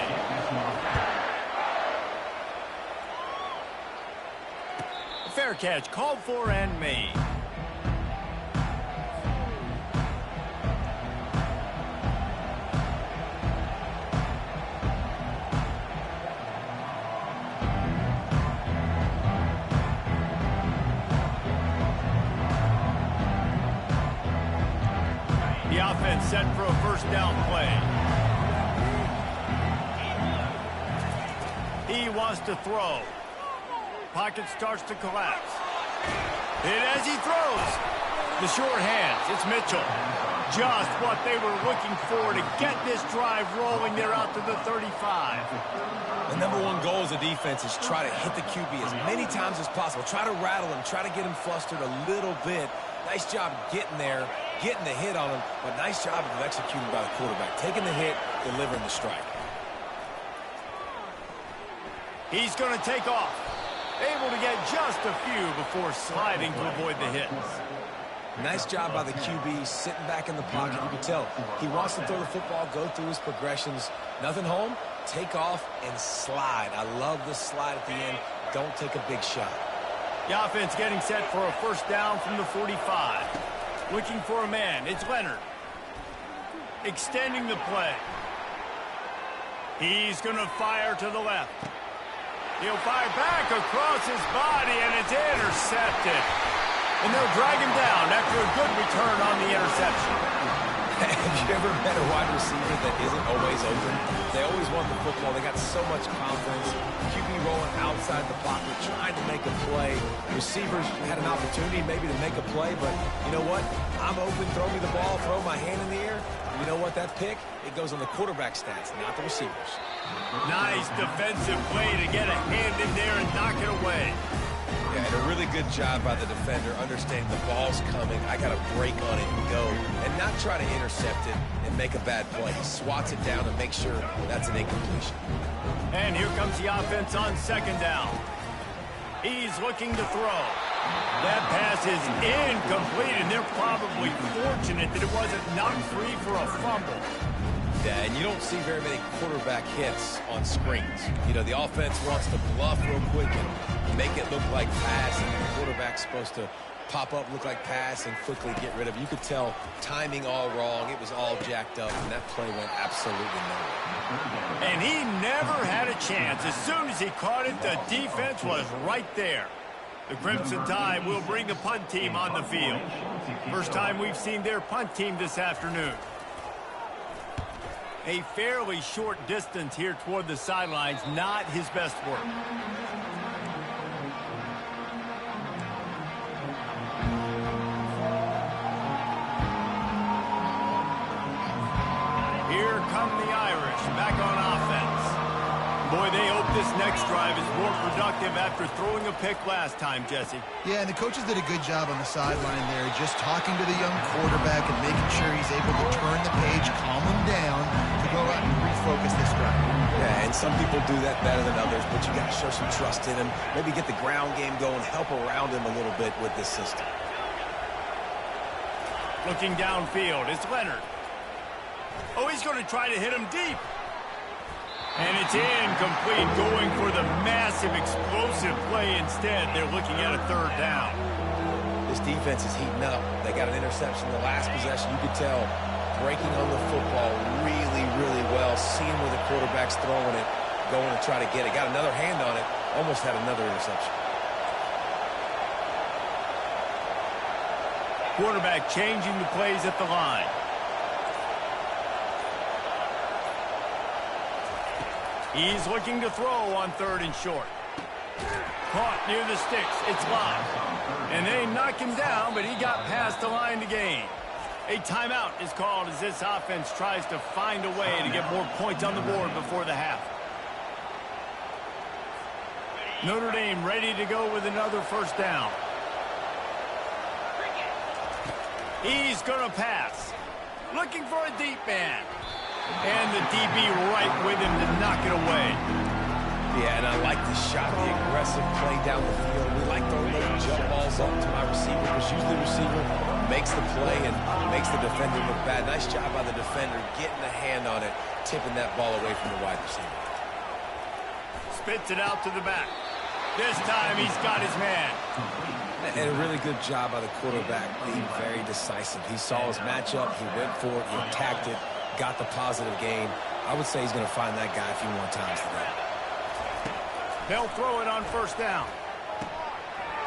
A fair catch called for and made. The offense set for a first down play. He wants to throw. Pocket starts to collapse. Hit as he throws. The short hands. It's Mitchell. Just what they were looking for to get this drive rolling. They're out to the 35. The number one goal as a defense is try to hit the QB as many times as possible. Try to rattle him. Try to get him flustered a little bit. Nice job getting there, getting the hit on him, but nice job of executing by the quarterback. Taking the hit, delivering the strike. He's going to take off. Able to get just a few before sliding to avoid the hits. Nice job by the QB, sitting back in the pocket. You can tell he wants to throw the football, go through his progressions. Nothing home, take off and slide. I love the slide at the end. Don't take a big shot. The offense getting set for a first down from the 45. Looking for a man. It's Leonard. Extending the play. He's going to fire to the left. He'll fire back across his body, and it's intercepted. And they'll drag him down after a good return on the interception. Have you ever met a wide receiver that isn't always open? They always want the football. They got so much confidence. QB rolling outside the pocket, trying to make a play. Receivers had an opportunity maybe to make a play, but you know what? I'm open, throw me the ball, throw my hand in the air. You know what? That pick, it goes on the quarterback stats, not the receivers. Nice defensive play to get a hand in there and knock it away. Yeah, and a really good job by the defender, understanding the ball's coming. I got to break on it and go, and not try to intercept it and make a bad play. He swats it down and makes sure that's an incompletion. And here comes the offense on second down. He's looking to throw. That pass is incomplete, and they're probably fortunate that it wasn't knocked free for a fumble. Yeah, and you don't see very many quarterback hits on screens. You know, the offense wants to bluff real quick and make it look like pass, and the quarterback's supposed to pop up, look like pass, and quickly get rid of it. You could tell timing all wrong. It was all jacked up, and that play went absolutely nowhere. And he never had a chance. As soon as he caught it, the defense was right there. The Crimson Tide will bring the punt team on the field. First time we've seen their punt team this afternoon. A fairly short distance here toward the sidelines, not his best work. Here come the Irish, back on offense. Boy, they hope this next drive is more productive after throwing a pick last time, Jesse. Yeah, and the coaches did a good job on the sideline there, just talking to the young quarterback and making sure he's able to turn the page, calm him down, to go out and refocus this drive. Yeah, and some people do that better than others, but you got to show some trust in him, maybe get the ground game going, help around him a little bit with this system. Looking downfield, it's Leonard. Oh, he's going to try to hit him deep. And it's incomplete, going for the massive explosive play instead. They're looking at a third down. This defense is heating up. They got an interception the last possession. You could tell breaking on the football really, really well, seeing where the quarterback's throwing it, going to try to get it. Got another hand on it, almost had another interception. Quarterback changing the plays at the line. He's looking to throw on 3rd and short. Caught near the sticks. It's live. And they knock him down, but he got past the line to gain. A timeout is called as this offense tries to find a way to get more points on the board before the half. Notre Dame ready to go with another first down. He's going to pass. Looking for a deep man. And the DB right with him to knock it away. Yeah, and I like the shot, the aggressive play down the field. We like throwing those jump balls up to my receiver, because usually the receiver makes the play and makes the defender look bad. Nice job by the defender getting a hand on it, tipping that ball away from the wide receiver. Spits it out to the back. This time he's got his man. And a really good job by the quarterback, being very decisive. He saw his matchup, he went for it, he attacked it, got the positive gain. I would say he's going to find that guy a few more times today. They'll throw it on first down.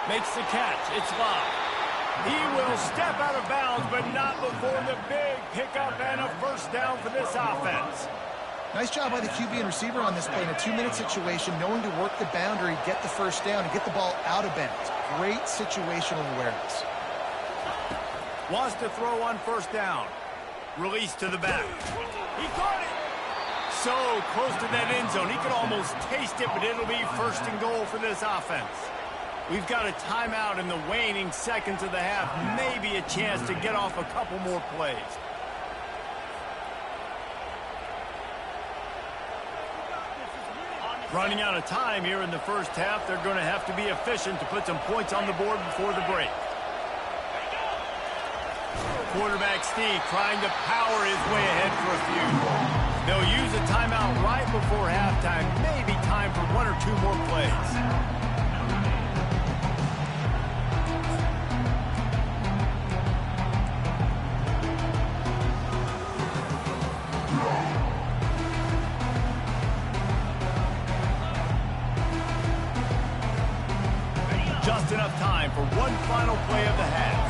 Makes the catch. It's live. He will step out of bounds, but not before the big pickup and a first down for this offense. Nice job by the QB and receiver on this play in a 2-minute situation, knowing to work the boundary, get the first down, and get the ball out of bounds. Great situational awareness. Wants to throw on first down. Release to the back. He caught it. So close to that end zone. He could almost taste it, but it'll be 1st and goal for this offense. We've got a timeout in the waning seconds of the half. Maybe a chance to get off a couple more plays. Running out of time here in the first half. They're going to have to be efficient to put some points on the board before the break. Quarterback Steve trying to power his way ahead for a few. They'll use a timeout right before halftime. Maybe time for 1 or 2 more plays. Just enough time for one final play of the half.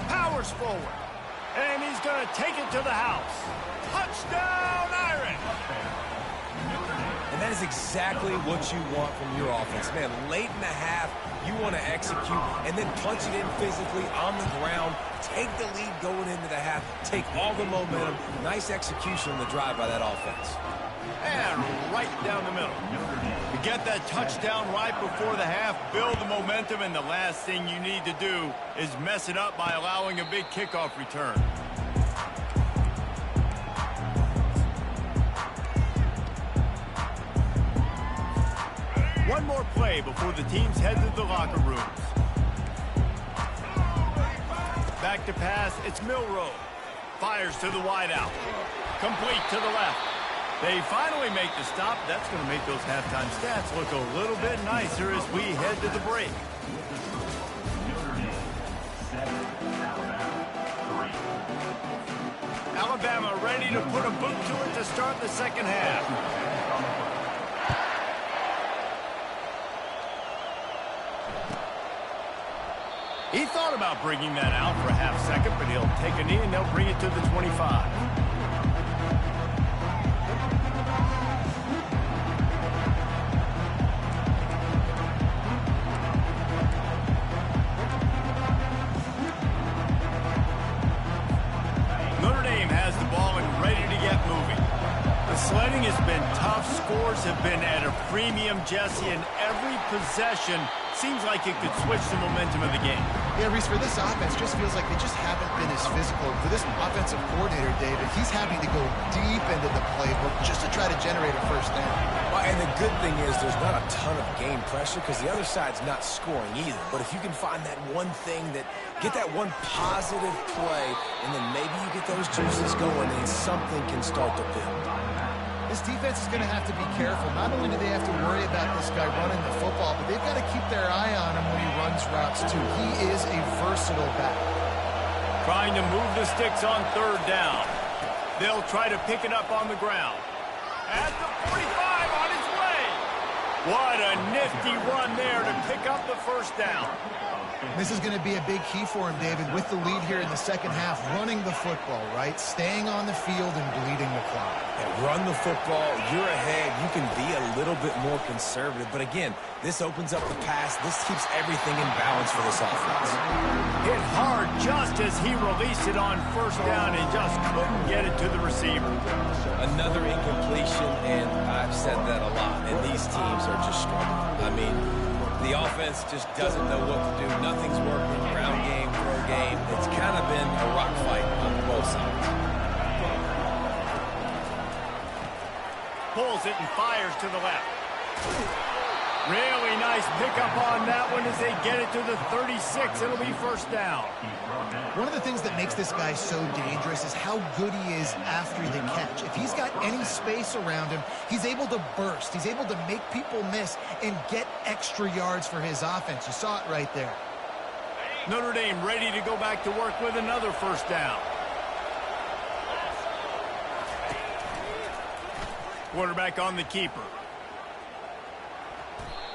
Powers forward. And he's going to take it to the house. Touchdown, Irish! And that is exactly what you want from your offense. Man, late in the half, you want to execute and then punch it in physically on the ground. Take the lead going into the half. Take all the momentum. Nice execution on the drive by that offense. And right down the middle. To get that touchdown right before the half, build the momentum, and the last thing you need to do is mess it up by allowing a big kickoff return. One more play before the teams head to the locker rooms. Back to pass, it's Milroe. Fires to the wideout. Complete to the left. They finally make the stop. That's going to make those halftime stats look a little bit nicer as we head to the break. Alabama ready to put a boot to it to start the second half. He thought about bringing that out for a half second, but he'll take a knee and they'll bring it to the 25. Notre Dame has the ball and ready to get moving. The sledding has been tough. Scores have been at a premium, Jesse, and every possession seems like it could switch the momentum of the game. Yeah, Reese, for this offense, just feels like they just haven't been as physical. For this offensive coordinator, David, he's having to go deep into the playbook just to try to generate a first down. Well, and the good thing is there's not a ton of game pressure because the other side's not scoring either. But if you can find that one thing get that one positive play, and then maybe you get those juices going and something can start to build. This defense is going to have to be careful. Not only do they have to worry about this guy running the football, but they've got to keep their eye on him when he runs routes too. He is a versatile back. Trying to move the sticks on third down. They'll try to pick it up on the ground. At the 45 on his way. What a nifty run there to pick up the first down. This is going to be a big key for him, David, with the lead here in the second half, running the football, right? Staying on the field and bleeding the clock. Yeah, run the football, you're ahead, you can be a little bit more conservative. But again, this opens up the pass. This keeps everything in balance for this offense. Hit hard just as he released it on first down and just couldn't get it to the receiver. Another incompletion, and I've said that a lot, and these teams are just struggling. I mean, the offense just doesn't know what to do. Nothing's working. Ground game, throw game. It's kind of been a rock fight on both sides. Pulls it and fires to the left. Really nice pickup on that one as they get it to the 36. It'll be first down. One of the things that makes this guy so dangerous is how good he is after the catch. If he's got any space around him, he's able to burst. He's able to make people miss and get extra yards for his offense. You saw it right there. Notre Dame ready to go back to work with another first down. Quarterback on the keeper.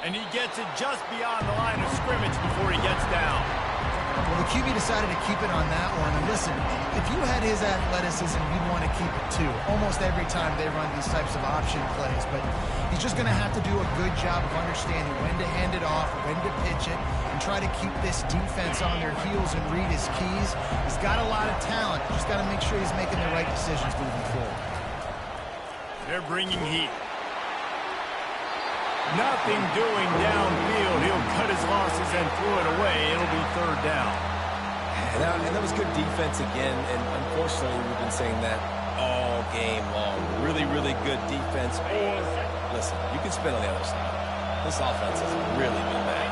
And he gets it just beyond the line of scrimmage before he gets down. Well, the QB decided to keep it on that one. And listen, if you had his athleticism, you'd want to keep it too. Almost every time they run these types of option plays. But he's just going to have to do a good job of understanding when to hand it off, when to pitch it, and try to keep this defense on their heels and read his keys. He's got a lot of talent. Just got to make sure he's making the right decisions moving forward. They're bringing heat. Nothing doing downfield. He'll cut his losses and throw it away. It'll be third down. And that was good defense again. And unfortunately, we've been saying that all game long. Really, really good defense. Or, listen, you can spin on the other side. This offense has really been bad.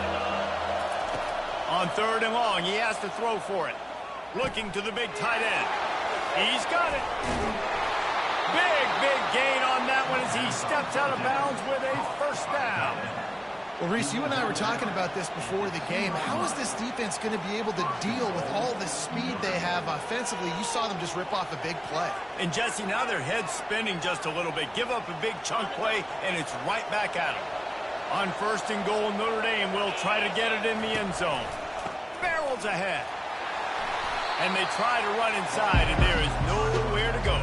On third and long, he has to throw for it. Looking to the big tight end. He's got it. Big gain on that one as he steps out of bounds with a first down. Well, Reese, you and I were talking about this before the game. How is this defense going to be able to deal with all the speed they have offensively? You saw them just rip off a big play. And, Jesse, now their head's spinning just a little bit. Give up a big chunk play, and it's right back at them. On first and goal, Notre Dame will try to get it in the end zone. Barrels ahead. And they try to run inside, and there is nowhere to go.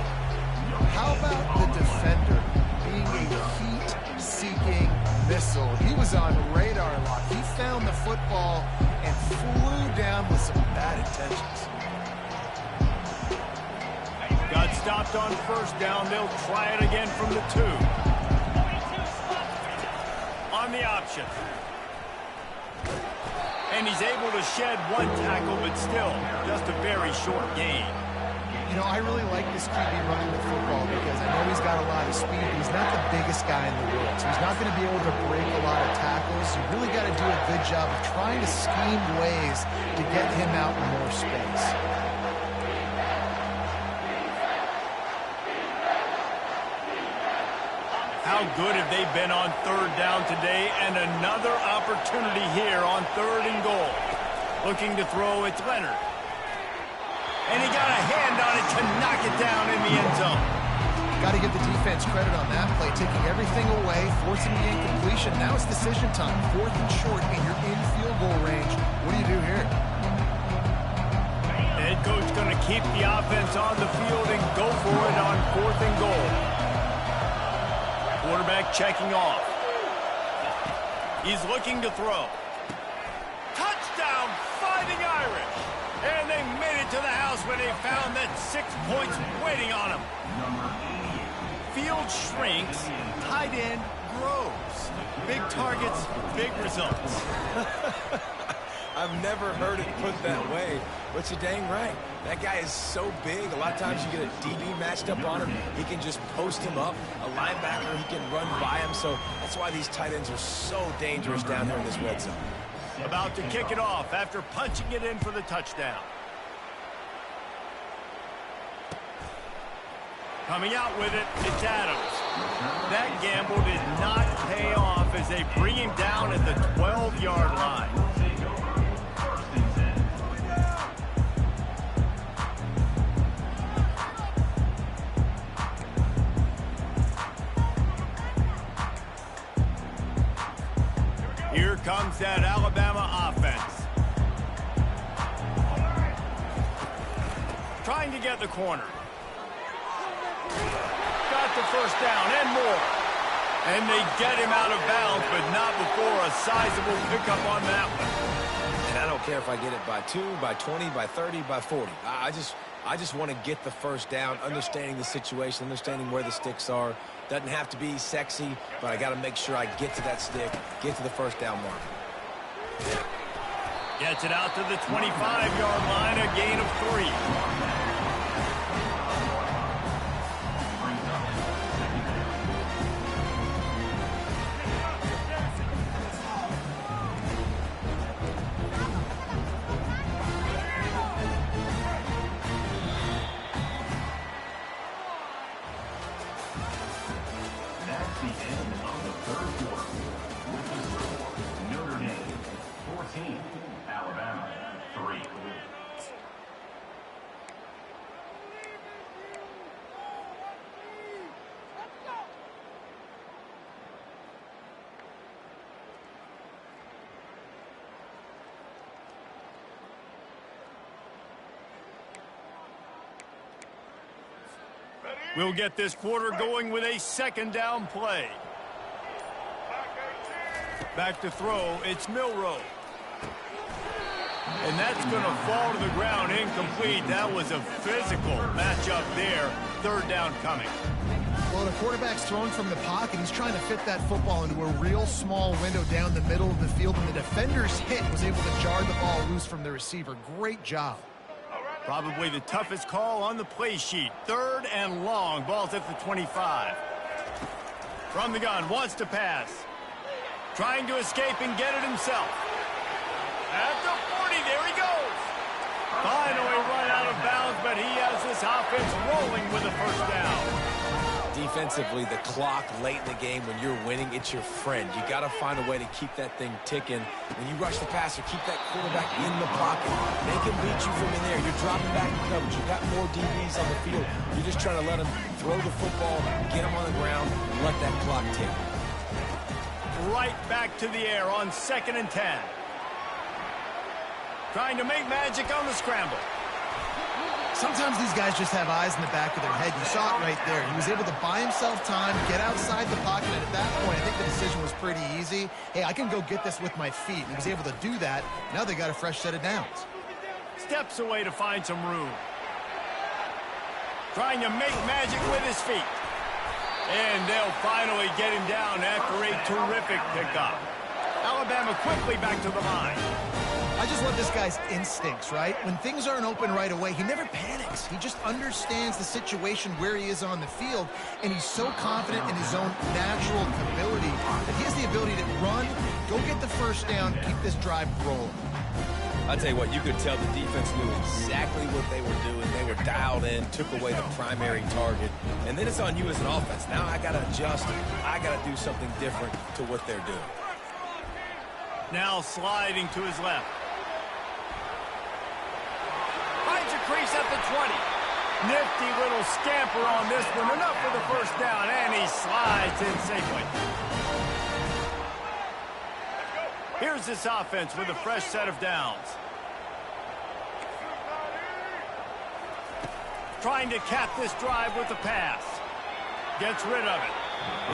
How about the defender being a heat-seeking missile? He was on radar lock. He found the football and flew down with some bad intentions. Got stopped on first down. They'll try it again from the 2. On the option. And he's able to shed one tackle, but still just a very short gain. You know, I really like this QB running the football because I know he's got a lot of speed, but he's not the biggest guy in the world. So he's not going to be able to break a lot of tackles. You really got to do a good job of trying to scheme ways to get him out in more space. How good have they been on third down today? And another opportunity here on third and goal. Looking to throw, it's Leonard. And he got a hand on it to knock it down in the end zone. Got to give the defense credit on that play, taking everything away, forcing the incompletion. Now it's decision time. 4th and short, and you're in field goal range. What do you do here? Head coach going to keep the offense on the field and go for it on 4th and goal. Quarterback checking off. He's looking to throw. Touchdown, Fighting Irish. And they made it to the house when they found that 6 points waiting on them. Field shrinks, tight end grows. Big targets, big results. I've never heard it put that way, but you're dang right. That guy is so big. A lot of times you get a DB matched up on him. He can just post him up. A linebacker, he can run by him. So that's why these tight ends are so dangerous down here in this red zone. About to kick it off after punching it in for the touchdown. Coming out with it, it's Adams. That gamble did not pay off as they bring him down at the 12-yard line. Here comes that Alabama offense. Trying to get the corner. Got the first down and more. And they get him out of bounds, but not before a sizable pickup on that one. And I don't care if I get it by 2, by 20, by 30, by 40. I just want to get the first down, understanding the situation, understanding where the sticks are. Doesn't have to be sexy, but I got to make sure I get to that stick, get to the first down mark. Gets it out to the 25-yard line, a gain of 3. We'll get this quarter going with a second down play. Back to throw, it's Milroe. And that's going to fall to the ground incomplete. That was a physical matchup there. Third down coming. Well, the quarterback's throwing from the pocket. He's trying to fit that football into a real small window down the middle of the field, and the defender's hit was able to jar the ball loose from the receiver. Great job. Probably the toughest call on the play sheet. Third and long. Ball's at the 25. From the gun, wants to pass. Trying to escape and get it himself. At the 40, there he goes. Finally run out of bounds, but he has this offense rolling with a first down. Defensively, the clock late in the game, when you're winning, it's your friend. You got to find a way to keep that thing ticking. When you rush the passer, keep that quarterback in the pocket. Make him beat you from in there. You're dropping back in coverage. You got more DBs on the field. You're just trying to let him throw the football, get him on the ground, and let that clock tick. Right back to the air on 2nd and 10. Trying to make magic on the scramble. Sometimes these guys just have eyes in the back of their head. You saw it right there. He was able to buy himself time, get outside the pocket, and at that point, I think the decision was pretty easy. Hey, I can go get this with my feet. He was able to do that. Now they got a fresh set of downs. Steps away to find some room. Trying to make magic with his feet. And they'll finally get him down after a terrific pickup. Alabama quickly back to the line. I just love this guy's instincts, right? When things aren't open right away, he never panics. He just understands the situation where he is on the field, and he's so confident in his own natural ability that he has the ability to run, go get the first down, keep this drive rolling. I'll tell you what, you could tell the defense knew exactly what they were doing. They were dialed in, took away the primary target, and then it's on you as an offense. Now I got to adjust. I got to do something different to what they're doing. Now sliding to his left. Finds a crease at the 20. Nifty little scamper on this one. Enough for the first down, and he slides in safely. Here's this offense with a fresh set of downs. Trying to cap this drive with a pass. Gets rid of it.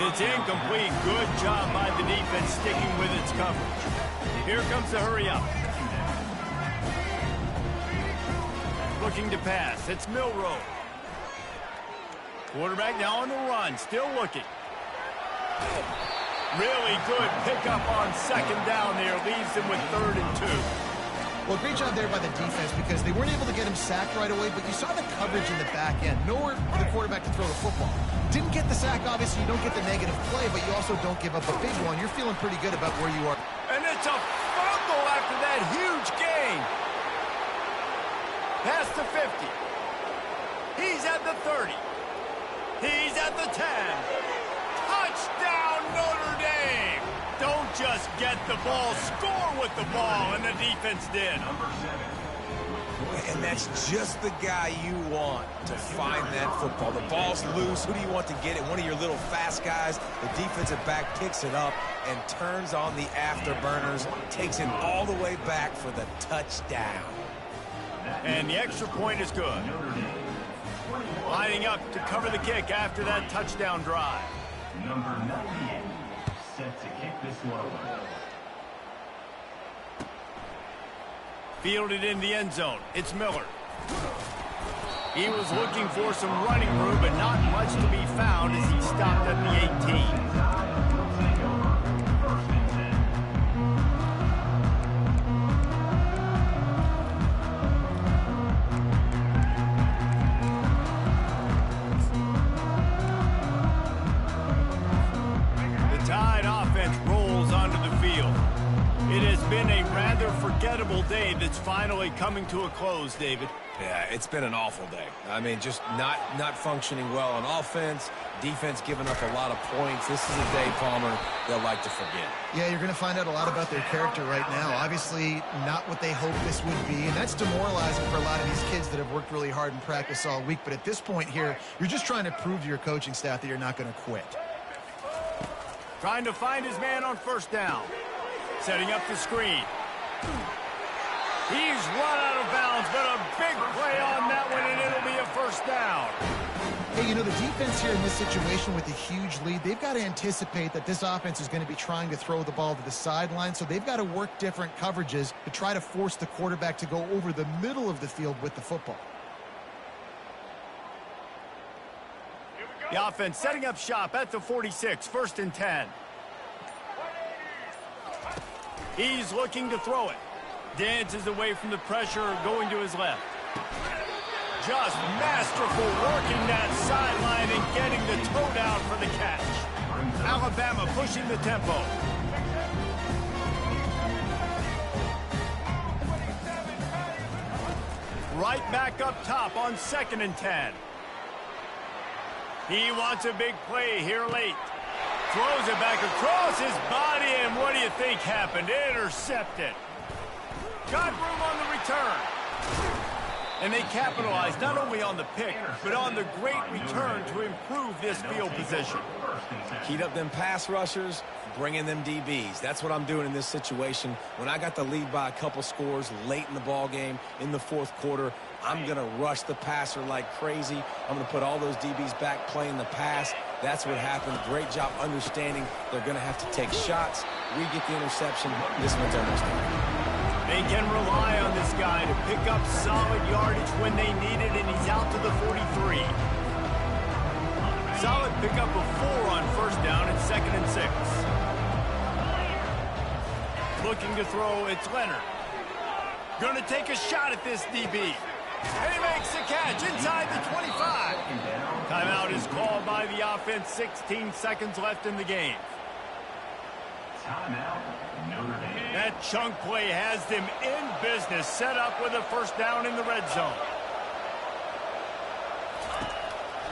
It's incomplete. Good job by the defense sticking with its coverage. Here comes the hurry up. Looking to pass. It's Milroe. Quarterback now on the run. Still looking. Really good pickup on second down there. Leaves him with 3rd and 2. Well, great job there by the defense because they weren't able to get him sacked right away, but you saw the coverage in the back end. Nowhere for the quarterback to throw the football. Didn't get the sack, obviously. You don't get the negative play, but you also don't give up a big one. You're feeling pretty good about where you are. And it's a fumble after that huge gain. Past the 50. He's at the 30. He's at the 10. Touchdown, Notre Dame. Don't just get the ball, score with the ball, and the defense did. And that's just the guy you want to find that football. The ball's loose. Who do you want to get it? One of your little fast guys. The defensive back picks it up and turns on the afterburners, takes it all the way back for the touchdown. And the extra point is good. Lining up to cover the kick after that touchdown drive. Number 98, set to kick this one away. Fielded in the end zone. It's Miller. He was looking for some running room, but not much to be found as he stopped at the 18. Been a rather forgettable day that's finally coming to a close, David. Yeah, it's been an awful day. I mean, just not functioning well on offense, defense giving up a lot of points. This is a day, Palmer, they'll like to forget. Yeah, you're going to find out a lot about their character right now. Obviously, not what they hoped this would be, and that's demoralizing for a lot of these kids that have worked really hard in practice all week. But at this point here, you're just trying to prove to your coaching staff that you're not going to quit. Trying to find his man on first down. Setting up the screen. He's run out of bounds, but a big play on that one, and it'll be a first down. Hey, you know, the defense here in this situation with a huge lead, they've got to anticipate that this offense is going to be trying to throw the ball to the sideline, so they've got to work different coverages to try to force the quarterback to go over the middle of the field with the football. The offense setting up shop at the 46, 1st and 10. He's looking to throw it. Dances away from the pressure, going to his left. Just masterful working that sideline and getting the toe down for the catch. Alabama pushing the tempo. Right back up top on 2nd and 10. He wants a big play here late. Throws it back across his body, and what do you think happened? Intercepted. Got room on the return. And they capitalized not only on the pick, but on the great return to improve this field position. Heat up them pass rushers, bring in them DBs. That's what I'm doing in this situation. When I got the lead by a couple scores late in the ball game, in the 4th quarter, I'm going to rush the passer like crazy. I'm going to put all those DBs back playing the pass. That's what happened. Great job understanding they're going to have to take shots. We get the interception. This one's almost done. They can rely on this guy to pick up solid yardage when they need it, and he's out to the 43. Solid pickup of 4 on first down and 2nd and 6. Looking to throw, it's Leonard. Going to take a shot at this DB. And he makes the catch inside the 25. Timeout is called by the offense. 16 seconds left in the game. Timeout, Notre Dame. That chunk play has them in business, set up with a first down in the red zone.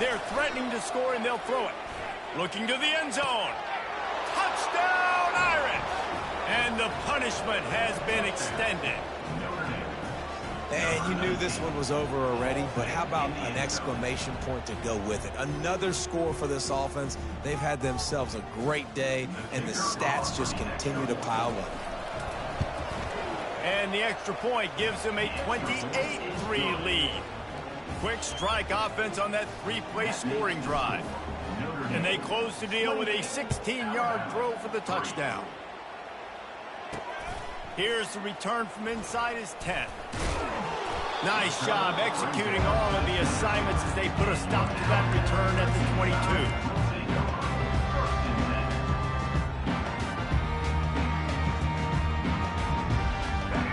They're threatening to score, and they'll throw it. Looking to the end zone. Touchdown, Irish! And the punishment has been extended. And you knew this one was over already, but how about an exclamation point to go with it? Another score for this offense. They've had themselves a great day, and the stats just continue to pile up. And the extra point gives them a 28-3 lead. Quick strike offense on that 3-play scoring drive. And they close the deal with a 16-yard throw for the touchdown. Here's the return from inside his 10. Nice job executing all of the assignments as they put a stop to that return at the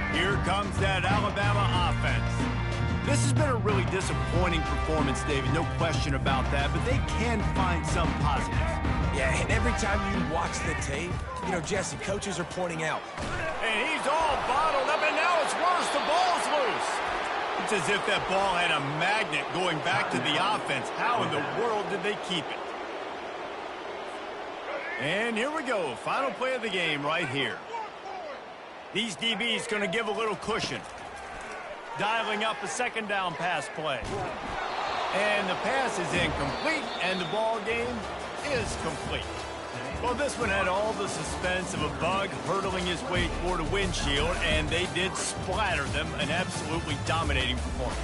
22. Here comes that Alabama offense. This has been a really disappointing performance, David, no question about that, but they can find some positives. Yeah, and every time you watch the tape, you know, Jesse, coaches are pointing out. And he's all bottled up, and now it's worse. The ball's loose. It's as if that ball had a magnet going back to the offense. How in the world did they keep it? And here we go. Final play of the game right here. These DBs going to give a little cushion. Dialing up a second down pass play. And the pass is incomplete, and the ball game is complete. Well, this one had all the suspense of a bug hurtling his way toward a windshield, and they did splatter them, an absolutely dominating performance.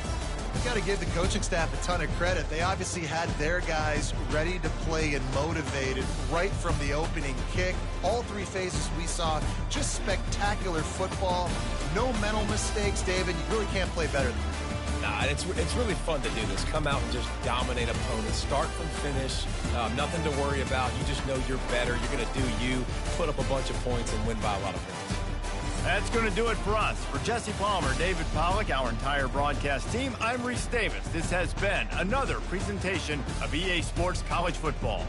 You got to give the coaching staff a ton of credit. They obviously had their guys ready to play and motivated right from the opening kick. All three phases we saw, just spectacular football. No mental mistakes, David. You really can't play better than that. Nah, it's really fun to do this. Come out and just dominate opponents. Start from finish. Nothing to worry about. You just know you're better. You're going to do you, put up a bunch of points, and win by a lot of points. That's going to do it for us. For Jesse Palmer, David Pollack, our entire broadcast team, I'm Reese Davis. This has been another presentation of EA Sports College Football.